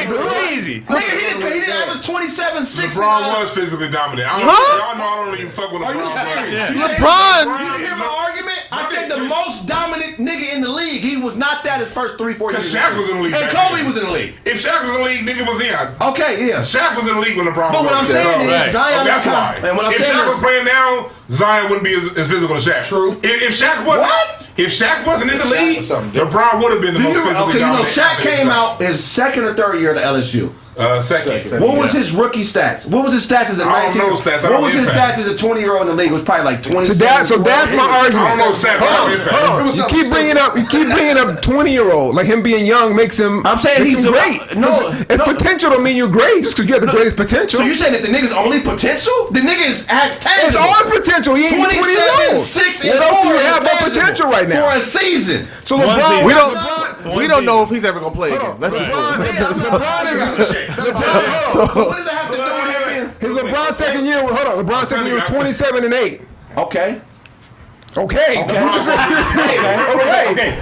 Crazy. Nigga, he didn't average 27, 6. LeBron was physically dominant. Y'all know I don't even fuck with LeBron. Are you serious? LeBron. You hear my argument? I said the most dominant nigga in the league. He was not that his first 3-4 years. Because Shaq was in the league. And Kobe was in the league. If Shaq was in the league, nigga was in. Okay, yeah. Shaq was in the league when LeBron was. But what I'm saying is Zion. That's why. If Shaq was playing now, Zion wouldn't be as physical as Shaq. True. If Shaq wasn't. What? If Shaq wasn't in the league, LeBron would have been the most physically dominant. Shaq came out his second or third year at LSU. Second. What was his rookie stats? What was his stats as a 19? I don't know stats. What was his stats as a 20-year-old in the league? It was probably like 20. So that's my argument. I don't know stats. Hold on. You keep bringing up 20-year-old. Like him being young makes him. I'm saying he's great. It's potential don't mean you're great just because you have the greatest potential. So you saying that the nigga's only potential? The nigga has tangible. It's all potential. He ain't 20 years old. 6 what else do you have more potential right now for a season? So LeBron, we don't know if he's ever gonna play again. Let's be So what does that have to do with him? His LeBron second year. Hold on, LeBron second year was 27-8. Okay. Okay.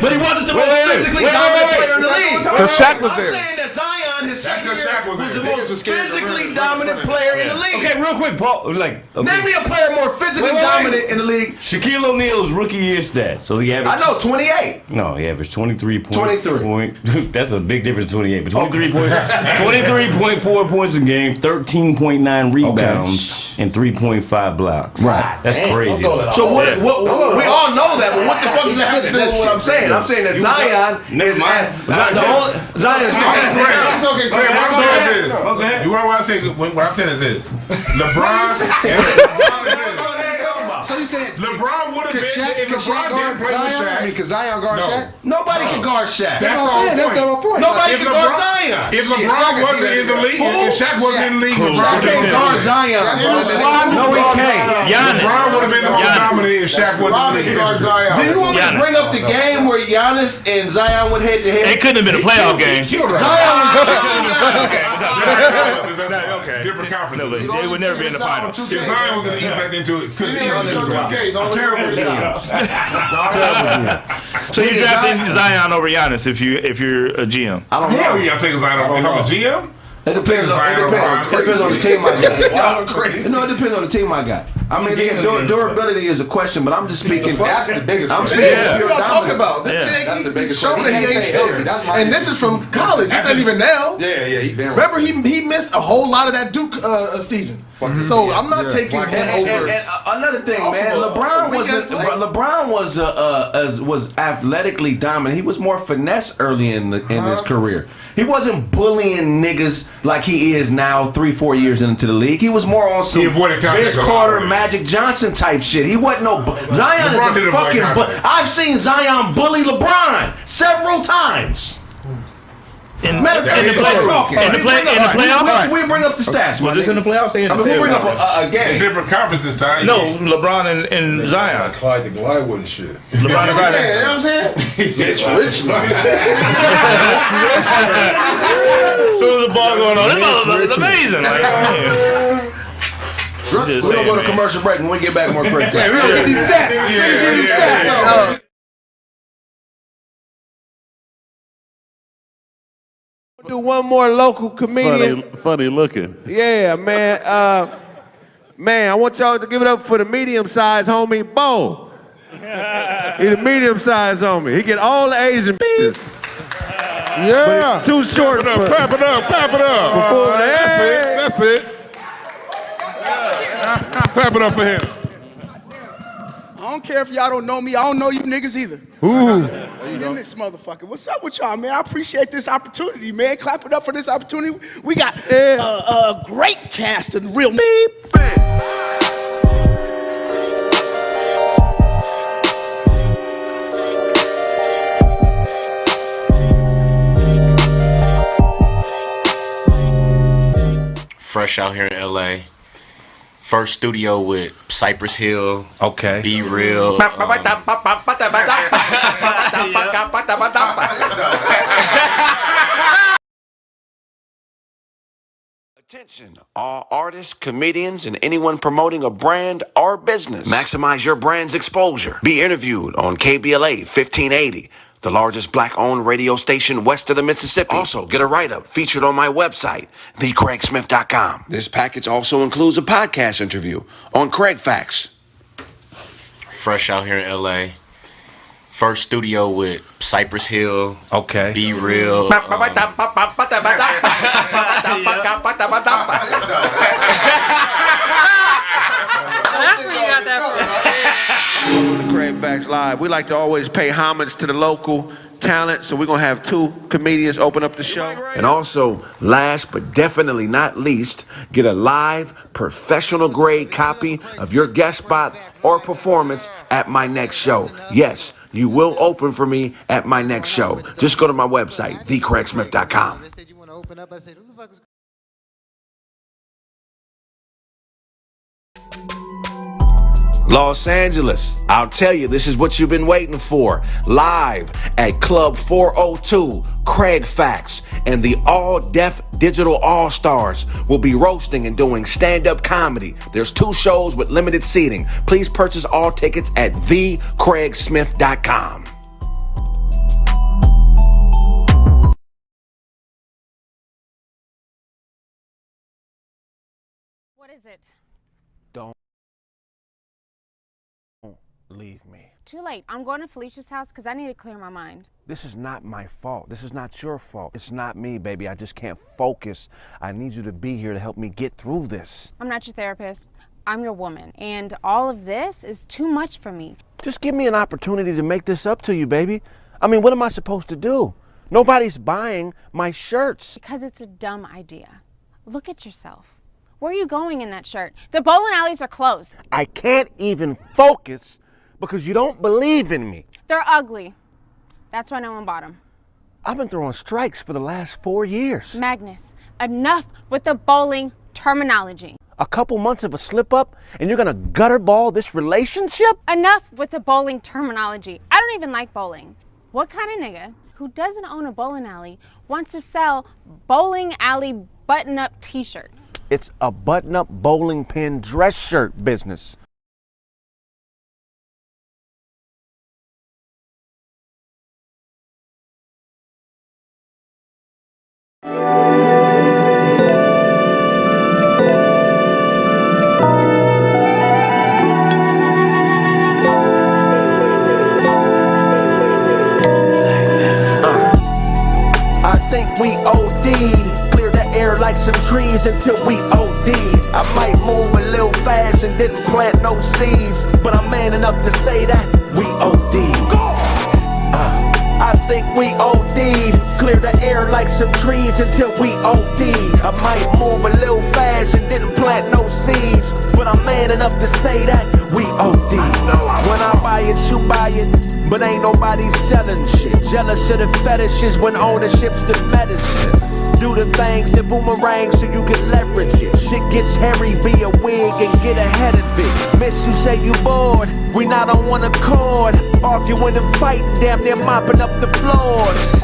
But he wasn't the most physically dominant player in the league. Because Shaq was there. I'm saying that Zion, his second year, was the most physically dominant player in the league. Okay, real quick, Paul. Name me a player more physically dominant in the league. Shaquille O'Neal's rookie year stats. So he averaged. I know 28. No, he averaged 23 points. 23. That's a big difference. 28, but 23.4 points a game, 13.9 rebounds, and 3.5 blocks. Right. That's crazy. So what? We all know that, but what the fuck does that have to do with what I'm saying? I'm saying that Zion is Zion is You want what I'm saying? What I'm saying is this: LeBron. So you saying LeBron would have been if LeBron didn't play with Shaq? Because Zion guard Shaq? Nobody can guard Shaq. That's the point. Nobody can guard Zion. If LeBron wasn't in the league, if Shaq wasn't in the league, LeBron can't guard Zion. No, he can't. LeBron would have been the most dominant if Shaq wasn't in the league. Do you want me to bring up the game where Giannis and Zion went head to head? It couldn't have been a playoff game. Zion was Okay. Different conferences. They would never be in the finals. If Zion was in the East back into it, So you're drafting Zion over Giannis if you're a GM. I don't know. Hell yeah, I'm taking Zion over. If I'm a GM, it depends on the team I got. No, it depends on the team I got. I mean, durability is a question, but I'm just speaking. That's the biggest question. What are y'all talking about? That's the biggest question. Showing that he ain't shit. And this is from college. This ain't even now. Yeah. Remember, he missed a whole lot of that Duke season. So I'm not taking him over. And another thing, man, LeBron was athletically dominant. He was more finesse early in his career. He wasn't bullying niggas like he is now 3-4 years into the league. He was more on some Vince Carter, Magic Johnson type shit. He wasn't no Zion is a fucking I've seen Zion bully LeBron several times. In the playoffs? We bring up the stats. Was this in the playoffs? We'll bring up a game. in different conferences, Ty. No, LeBron and Zion. Clyde the Glywood and shit. LeBron and You know what I'm saying? It's rich, man. As soon as the ball going on, it's amazing. We're gonna go to commercial break. When we get back, more Kraig Facts. We're gonna get these stats. Do one more local comedian. Funny looking. Yeah, man. Man, I want y'all to give it up for the medium-sized homie, Bo. He's a medium-sized homie. He get all the Asian bitches. Yeah. Too short. Clap it up. That's it. Clap it up for him. I don't care if y'all don't know me. I don't know you niggas either. Ooh. In this motherfucker. What's up with y'all, man? I appreciate this opportunity, man. Clap it up for this opportunity. We got a great cast of real beep. Fresh out here in LA. First studio with Cypress Hill. Okay. Be Real. Attention, all artists, comedians, and anyone promoting a brand or business. Maximize your brand's exposure. Be interviewed on KBLA 1580, the largest black-owned radio station west of the Mississippi. Also, get a write-up featured on my website, thecraigsmith.com. This package also includes a podcast interview on Kraig Facts. Fresh out here in LA. First studio with Cypress Hill. Okay. Be Real. That's where you got that from. The Kraig Facts Live. We like to always pay homage to the local talent, so we're going to have 2 comedians open up the show. And also, last but definitely not least, get a live, professional grade copy of your guest spot or performance at my next show. Yes, you will open for me at my next show. Just go to my website, thekraigsmith.com. Los Angeles, I'll tell you, this is what you've been waiting for. Live at Club 402, Kraig Facts, and the all-deaf Digital All-Stars will be roasting and doing stand-up comedy. There's 2 shows with limited seating. Please purchase all tickets at thekraigsmith.com. What is it? Don't leave me. Too late. I'm going to Felicia's house because I need to clear my mind. This is not my fault. This is not your fault. It's not me, baby. I just can't focus. I need you to be here to help me get through this. I'm not your therapist. I'm your woman. And all of this is too much for me. Just give me an opportunity to make this up to you, baby. I mean, what am I supposed to do? Nobody's buying my shirts. Because it's a dumb idea. Look at yourself. Where are you going in that shirt? The bowling alleys are closed. I can't even focus because you don't believe in me. They're ugly. That's why no one bought them. I've been throwing strikes for the last 4 years. Magnus, enough with the bowling terminology. A couple months of a slip up and you're gonna gutter ball this relationship? Enough with the bowling terminology. I don't even like bowling. What kind of nigga who doesn't own a bowling alley wants to sell bowling alley button-up t-shirts? It's a button-up bowling pin dress shirt business. I think we OD'd. Clear the air like some trees until we OD. I might move a little fast and didn't plant no seeds, but I'm man enough to say that we OD'd. I think we OD'd. Clear the air like some trees until we OD. I might move a little fast and didn't plant no seeds, but I'm man enough to say that we OD. When I buy it, you buy it, but ain't nobody selling shit. Jealous of the fetishes when ownership's the medicine. Do the things that boomerang so you can leverage it. Shit gets hairy, be a wig and get ahead of it. Miss, you say you bored, we not on one accord. Arguing and fighting, damn near mopping up the floors.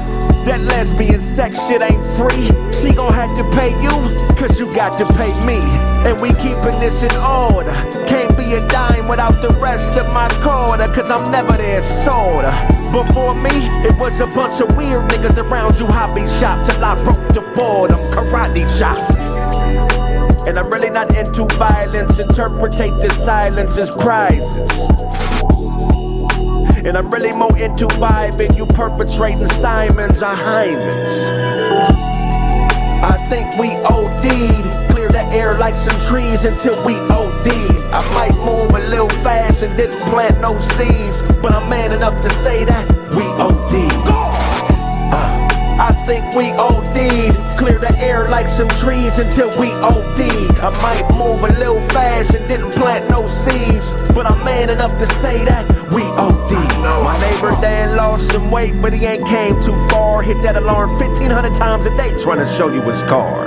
That lesbian sex shit ain't free. She gon' have to pay you, cause you got to pay me. And we keeping this in order. Can't be a dime without the rest of my quarter, cause I'm never there sorta. Before me, it was a bunch of weird niggas around you hobby shop till I broke the board, I'm karate chop. And I'm really not into violence, interpretate the silence as prizes. And I'm really more into vibing, you perpetrating Simons or Hymens. I think we OD'd. Clear the air like some trees until we OD. I might move a little fast and didn't plant no seeds, but I'm man enough to say that we OD'd. I think we OD'd. Clear the air like some trees until we OD. I might move a little fast and didn't plant no seeds, but I'm man enough to say that we OD. My neighbor Dan lost some weight, but he ain't came too far. Hit that alarm 1,500 times a day trying to show you his car.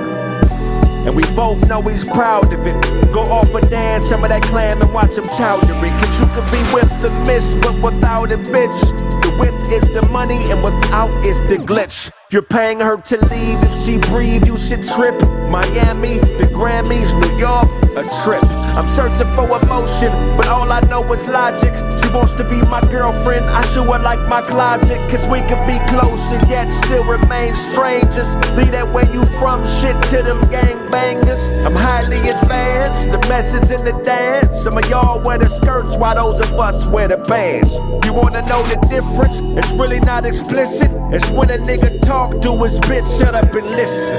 And we both know he's proud of it. Go off and dance some of that clam and watch him chowder it. Cause you could be with the miss, but without a bitch. The with is the money and without is the glitch. You're paying her to leave, if she breathe, you should trip. Miami, the Grammys, New York, a trip. I'm searching for emotion, but all I know is logic. She wants to be my girlfriend, I show her like my closet. Cause we could be close and yet still remain strangers. Leave that where you from shit to them gangbangers. I'm highly advanced, the message in the dance. Some of y'all wear the skirts while those of us wear the pants. You wanna know the difference? It's really not explicit. It's when a nigga talk to his bitch, shut up and listen.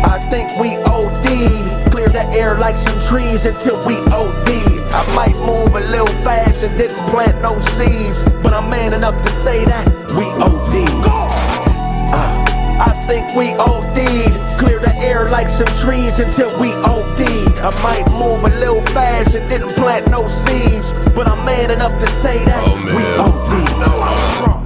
I think we OD'd. Clear the air like some trees until we OD'd. I might move a little fast and didn't plant no seeds, but I'm man enough to say that we OD'd. I think we OD'd. Clear the air like some trees until we OD'd. I might move a little fast and didn't plant no seeds, but I'm man enough to say that we OD'd.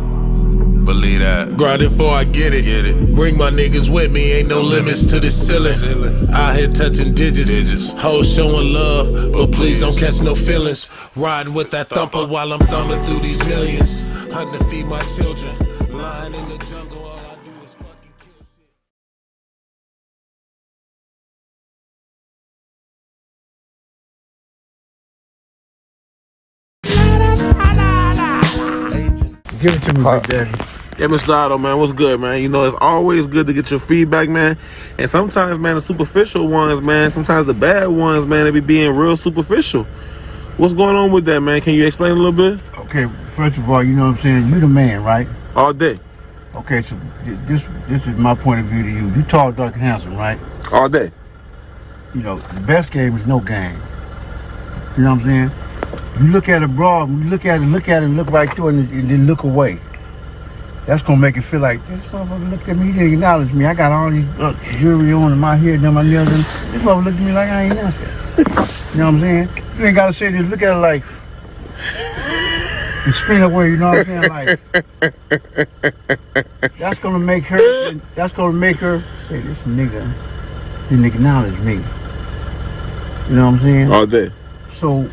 Believe that. Grinding before I get it. Bring my niggas with me, ain't no limits to the ceiling. Out here touching digits. Hoes showing love, but please don't catch no feelings. Riding with that thumper while I'm thumbing through these millions. Hunting to feed my children. Lying in the jungle, all I do is fucking kill shit. Give it to me, Big Daddy. Yeah, Mr. Otto, man, what's good, man? You know, it's always good to get your feedback, man. And sometimes, man, the superficial ones, man, sometimes the bad ones, man, they be being real superficial. What's going on with that, man? Can you explain a little bit? Okay, first of all, you know what I'm saying? You the man, right? All day. Okay, so this is my point of view to you. You tall, dark, and handsome, right? All day. You know, the best game is no game. You know what I'm saying? You look at a broad, you look at it, look right through it, and then look away. That's gonna make it feel like, this motherfucker looked at me, he didn't acknowledge me. I got all these jewelry on in my head and my nails, and this motherfucker looked at me like I ain't nothing. You know what I'm saying? You ain't gotta say this, look at it like, and spin away, you know what I'm saying? Like, that's gonna make her say, this nigga didn't acknowledge me. You know what I'm saying? All day. So,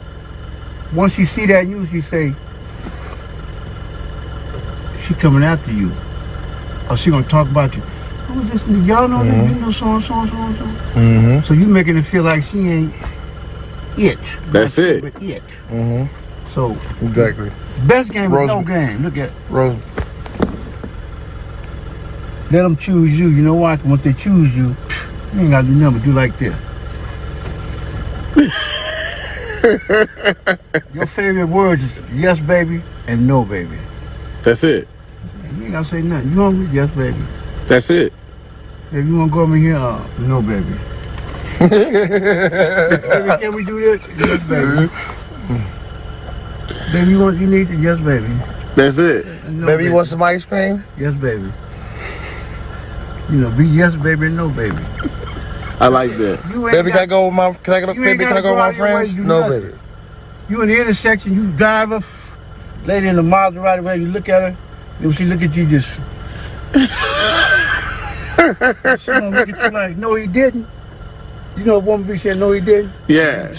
once you see that news, you say, she coming after you. Or she gonna talk about you. Oh, this nigga, y'all know that, you know, so and so and so and so. Mm-hmm. So you making it feel like she ain't it. That's it. But it. Mm-hmm. So exactly. Best game is no game. Look at Rose. Let them choose you. You know why? Once they choose you, you ain't gotta do nothing but do like this. Your favorite words is yes, baby, and no, baby. That's it. You ain't gotta say nothing. You hungry? Yes, baby. That's it. If you wanna go over here, no, baby. Baby, can we do this? Yes, baby. Baby, you need it? Yes, baby. That's it. No, baby, you want some ice cream? Yes, baby. You know, be yes, baby, and no, baby. I like that. Baby, can I go with my? Can I go with my friends? No, baby. You in the intersection, you drive her, lady in the Maserati, where you look at her, if she look at you, just she gonna look at you like, no, he didn't. You know, a woman be saying, no, he didn't. Yeah.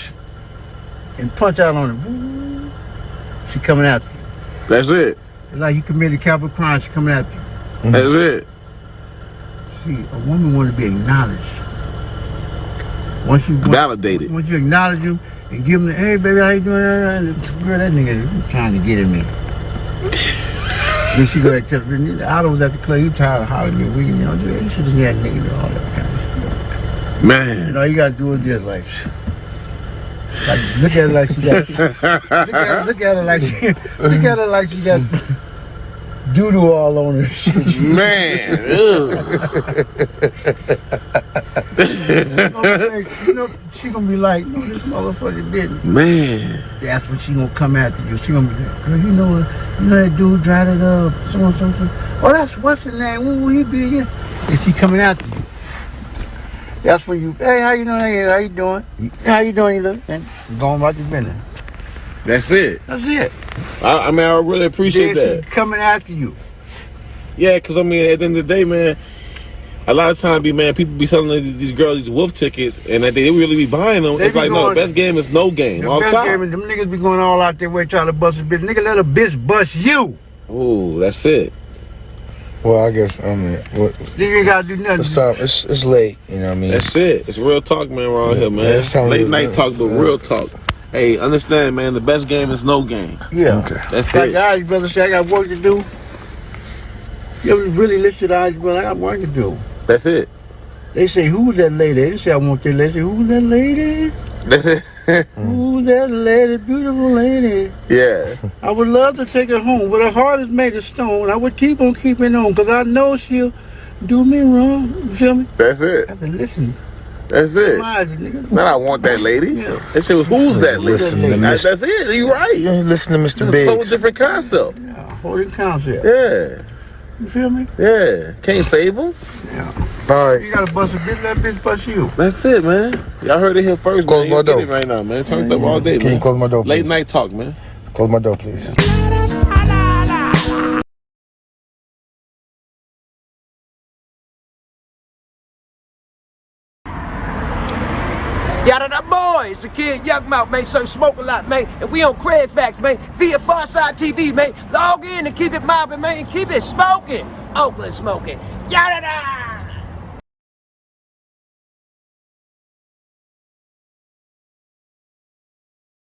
And punch out on her. She coming after you. That's it. It's like you committed capital crime. She coming after you. Mm-hmm. That's it. See, a woman want to be acknowledged. Validated. Once you acknowledge him and give him the, hey, baby, how you doing? Girl, that nigga trying to get at me. Then she go back to the Otto was at the club. You tired of hollering me. You know, you should have had nigga do all that kind of stuff. Man. You know, you got to do it just like look at her like she got, look at her like she got doo-doo all on her. Man. You know, she gonna be like, no, this motherfucker didn't. Man. That's when she gonna come after you. She gonna be like, girl, you know that dude dried it up, so and so. Oh, that's what's his name? When will he be here? And she coming after you. That's when you, hey, how you doing? Hey, how you doing? How you doing? You look, and going about your business. That's it. That's it. I mean, I really appreciate that. Coming after you. Yeah, because I mean, at the end of the day, man, a lot of times, people be selling these girls these wolf tickets, and they really be buying them. It's like, no, the best game is no game. The best game is them niggas be going all out their way trying to bust a bitch. Nigga, let a bitch bust you. Ooh, that's it. Well, I guess I mean, You ain't gotta do nothing. It's time. It's late. You know what I mean? That's it. It's real talk, man. Around here, man. it's time Late to- night talk, but real talk. Hey, understand, man. The best game is no game. Yeah. Okay. That's Like it. the Irish brother say, I got work to do. You ever really listen to the Irish brother? I got work to do. That's it. They say, who's that lady? They say, I want that lady. They say, who's that lady? That's it. Who's that lady? Beautiful lady. Yeah. I would love to take her home, but her heart is made of stone. I would keep on keeping on, because I know she'll do me wrong. You feel me? That's it. I said, listen. That's it. Nigga. Not I want that lady. That shit was who's that lady? Listen to That's it. You right. Yeah, listen to Mr. It's a Biggs. total different concept. Whole different concept. Yeah. You feel me? Yeah. Can't save him. All right. You gotta bust a bitch, that bitch bust you. That's it, man. Y'all heard it here first, Close man. my You get door. it right now, man. Turn it up all day, Can man. you close my door, please? Late night talk, man. Close my door, please. Yada da boy, it's the kid Young Mouth, man. So smoke a lot, man. And we on Kraig Facts, man. Via Pharcyde TV, man. Log in and keep it mobbing, man. And keep it smoking. Oakland smoking. Yada da!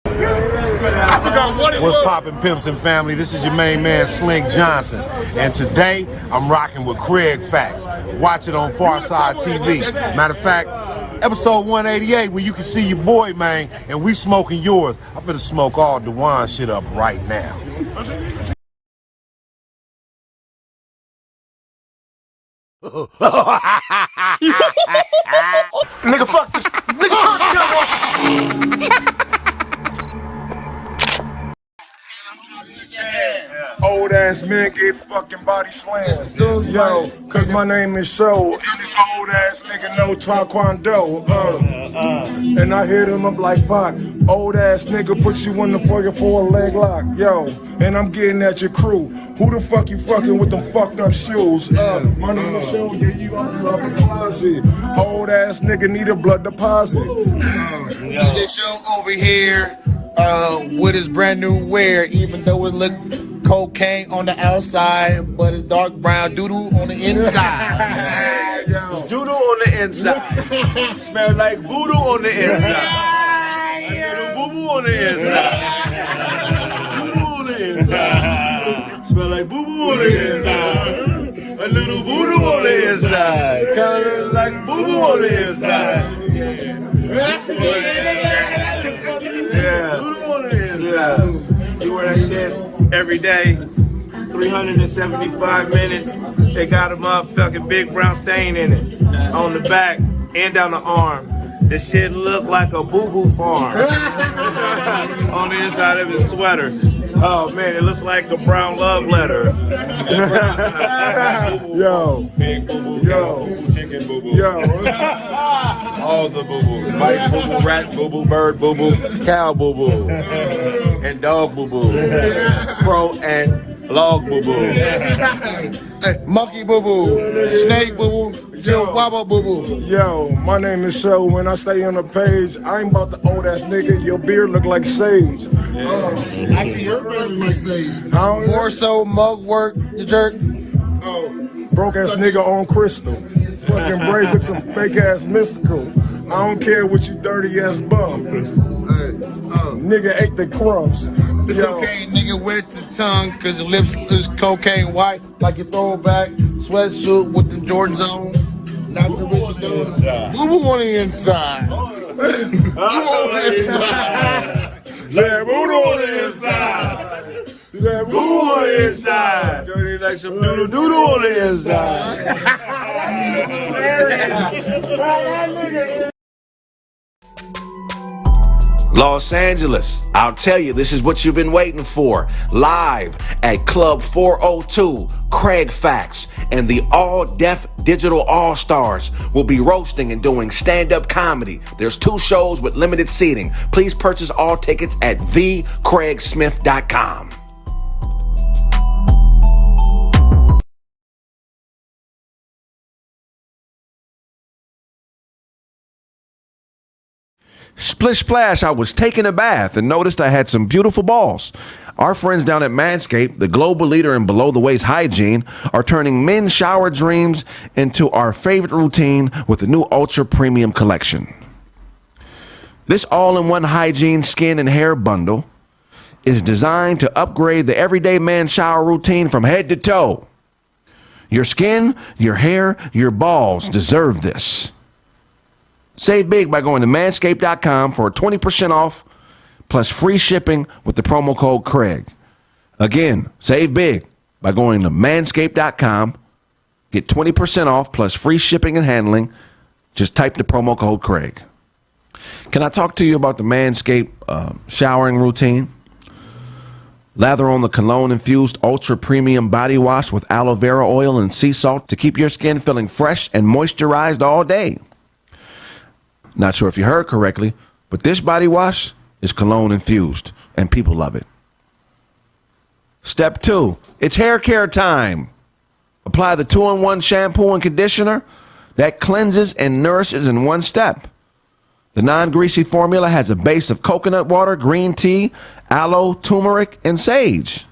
I forgot what it What's was. poppin', pimps and family? This is your main man, Slink Johnson. And today, I'm rocking with Kraig Facts. Watch it on Pharcyde TV. Matter of fact, episode 188, where you can see your boy, man, and we smoking yours. I'm finna smoke all Dewan shit up right now. Nigga, fuck this. Nigga, turn the gun off. Old ass men get fucking body slammed. Yo, cause my name is Show, and this old ass nigga know Taekwondo. And I hit him up like Pac. Old ass nigga put you in the fucking for a leg lock. Yo, and I'm getting at your crew. Who the fuck you fucking with them fucked up shoes? My name is Show, yeah, you out the closet. Old ass nigga need a blood deposit. DJ Show over here with his brand new wear, even though it look cocaine on the outside, but it's dark brown doodoo on the inside. It's doodoo on the inside. Smell like voodoo on the inside. A little boo-boo on the inside. Voodoo on the inside. Smell like boo-boo on the inside. A little voodoo on the inside. Kind of like boo-boo on the inside. Yeah. You wear that shit every day, 375 minutes. They got a motherfucking big brown stain in it. On the back and down the arm. This shit look like a boo-boo farm. On the inside of his sweater. Oh man, it looks like a brown love letter. Yo. Big boo-boo, Yo. boo-boo, chicken boo-boo. Yo. All the boo-boos. White boo-boo, rat boo-boo, bird boo-boo, cow boo-boo, and dog boo-boo, crow and log boo-boo. Monkey boo-boo, snake boo-boo, chihuahua boo-boo. Yo, my name is Show. When I stay on the page, I ain't about the old ass nigga. Your beard look like sage. Actually, your beard look like sage. More so mug work, the jerk. Broke ass nigga on crystal. Fucking braids look some fake ass mystical. I don't care what you dirty ass bum. Nigga ate the crumbs. It's okay, nigga, wet the tongue, cause your lips is cocaine white, like your throwback sweatsuit with the Jordans on. Not the original. Boo-boo on the inside. Boo-boo on the inside. Yeah, boo-boo on the inside. Yeah, boo-boo on the inside. Dirty like some doodle-doodle on the inside. Los Angeles, I'll tell you, this is what you've been waiting for. Live at Club 402, Kraig Facts and the all-deaf Digital All-Stars will be roasting and doing stand-up comedy. There's 2 shows with limited seating. Please purchase all tickets at thekraigsmith.com. Splish splash, I was taking a bath and noticed I had some beautiful balls. Our friends down at Manscaped, the global leader in below-the-waist hygiene, are turning men's shower dreams into our favorite routine with the new Ultra Premium Collection. This all-in-one hygiene skin and hair bundle is designed to upgrade the everyday man's shower routine from head to toe. Your skin, your hair, your balls deserve this. Save big by going to manscaped.com for 20% off plus free shipping with the promo code Kraig. Again, save big by going to manscaped.com. Get 20% off plus free shipping and handling. Just type the promo code Kraig. Can I talk to you about the Manscaped showering routine? Lather on the cologne-infused Ultra Premium Body Wash with aloe vera oil and sea salt to keep your skin feeling fresh and moisturized all day. Not sure if you heard correctly, but this body wash is cologne-infused, and people love it. Step 2, it's hair care time. Apply the 2-in-1 shampoo and conditioner that cleanses and nourishes in one step. The non-greasy formula has a base of coconut water, green tea, aloe, turmeric, and sage.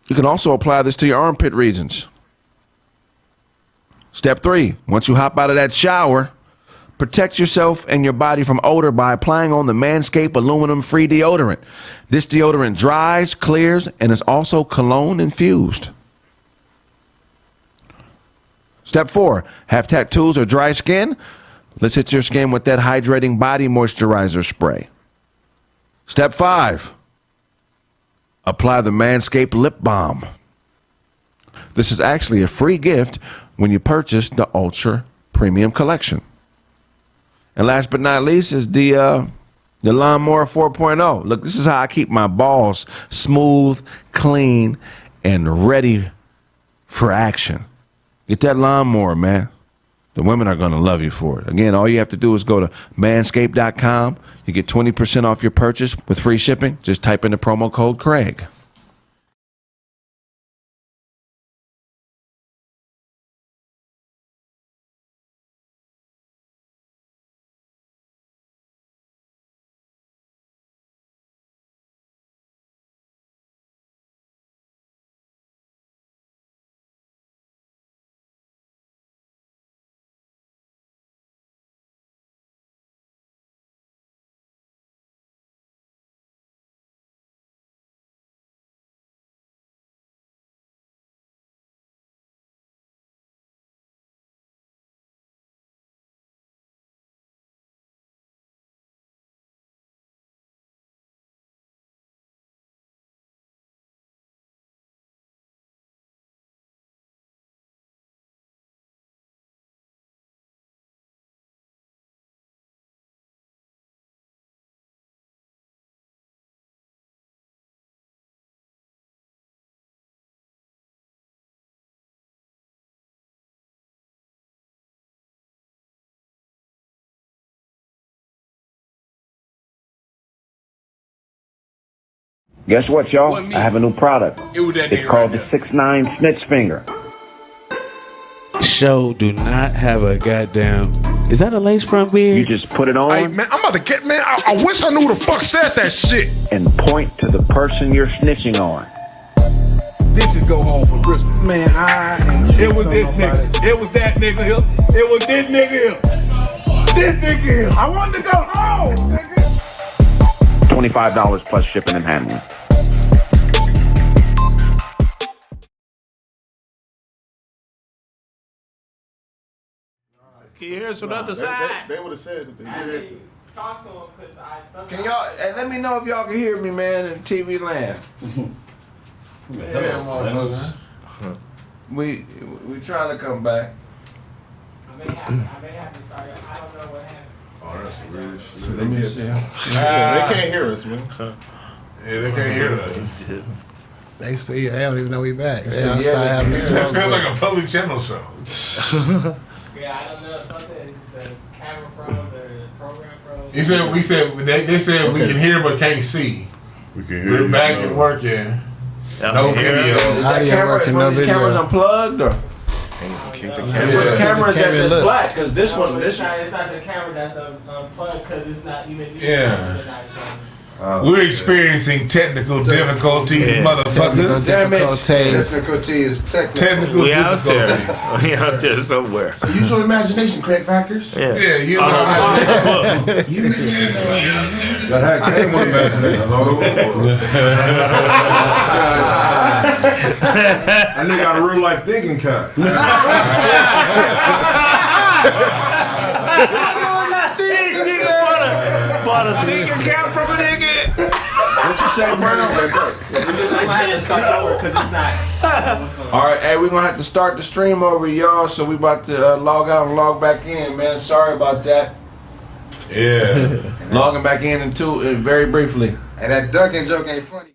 You can also apply this to your armpit regions. Step 3, once you hop out of that shower, protect yourself and your body from odor by applying on the Manscaped aluminum-free deodorant. This deodorant dries, clears, and is also cologne-infused. Step 4, have tattoos or dry skin? Let's hit your skin with that hydrating body moisturizer spray. Step 5, apply the Manscaped Lip Balm. This is actually a free gift when you purchase the Ultra Premium Collection. And last but not least is the Lawnmower 4.0. Look, this is how I keep my balls smooth, clean, and ready for action. Get that lawnmower, man. The women are going to love you for it. Again, all you have to do is go to manscaped.com. You get 20% off your purchase with free shipping. Just type in the promo code Kraig. Guess what, y'all? I have a new product. It's called the 6'9" Snitch Finger. Show do not have a goddamn. Is that a lace front beard? You just put it on. Hey, man, I'm about to get, man. I wish I knew who the fuck said that shit. And point to the person you're snitching on. Bitches go home for Christmas. Man, it was this nigga. It was that nigga here. It was this nigga here. This nigga here. I wanted to go home, nigga. $25 plus shipping and handling. Can you hear us from the other side? They would have said that they did it. Talk to him because Can y'all, and let me know if y'all can hear me, man, in TV land. We trying to come back. I may have to start. I don't know what happened. Oh, that's weird shit. So they did. Yeah, they can't hear us, man. Yeah, they can't hear us. They see, they don't even know we back. They Yeah, outside having a it smoke. feels like a public channel show. Yeah, I don't know. Something the camera froze or the program froze. They said we can hear but can't see. We can hear. We're back at work, yeah. No video. Audio working, no video. Cameras unplugged or? Keep the Which camera is that that's black? Because this one. It's not the camera that's unplugged because it's not even. Yeah. We're experiencing technical difficulties, motherfuckers. Difficulties. Technical We out there. difficulties. We out there somewhere. So use your imagination, Kraig Factors. Yeah. Yeah, you know. That had came with imagination. And they got a real life thinking cat. Bought a thinking cap from a nigga. What you say, Bruno? All right, hey, we're gonna have to start the stream over, y'all. So we about to log out and log back in, man. Sorry about that. Yeah. Logging back in very briefly. And that ducking joke ain't funny.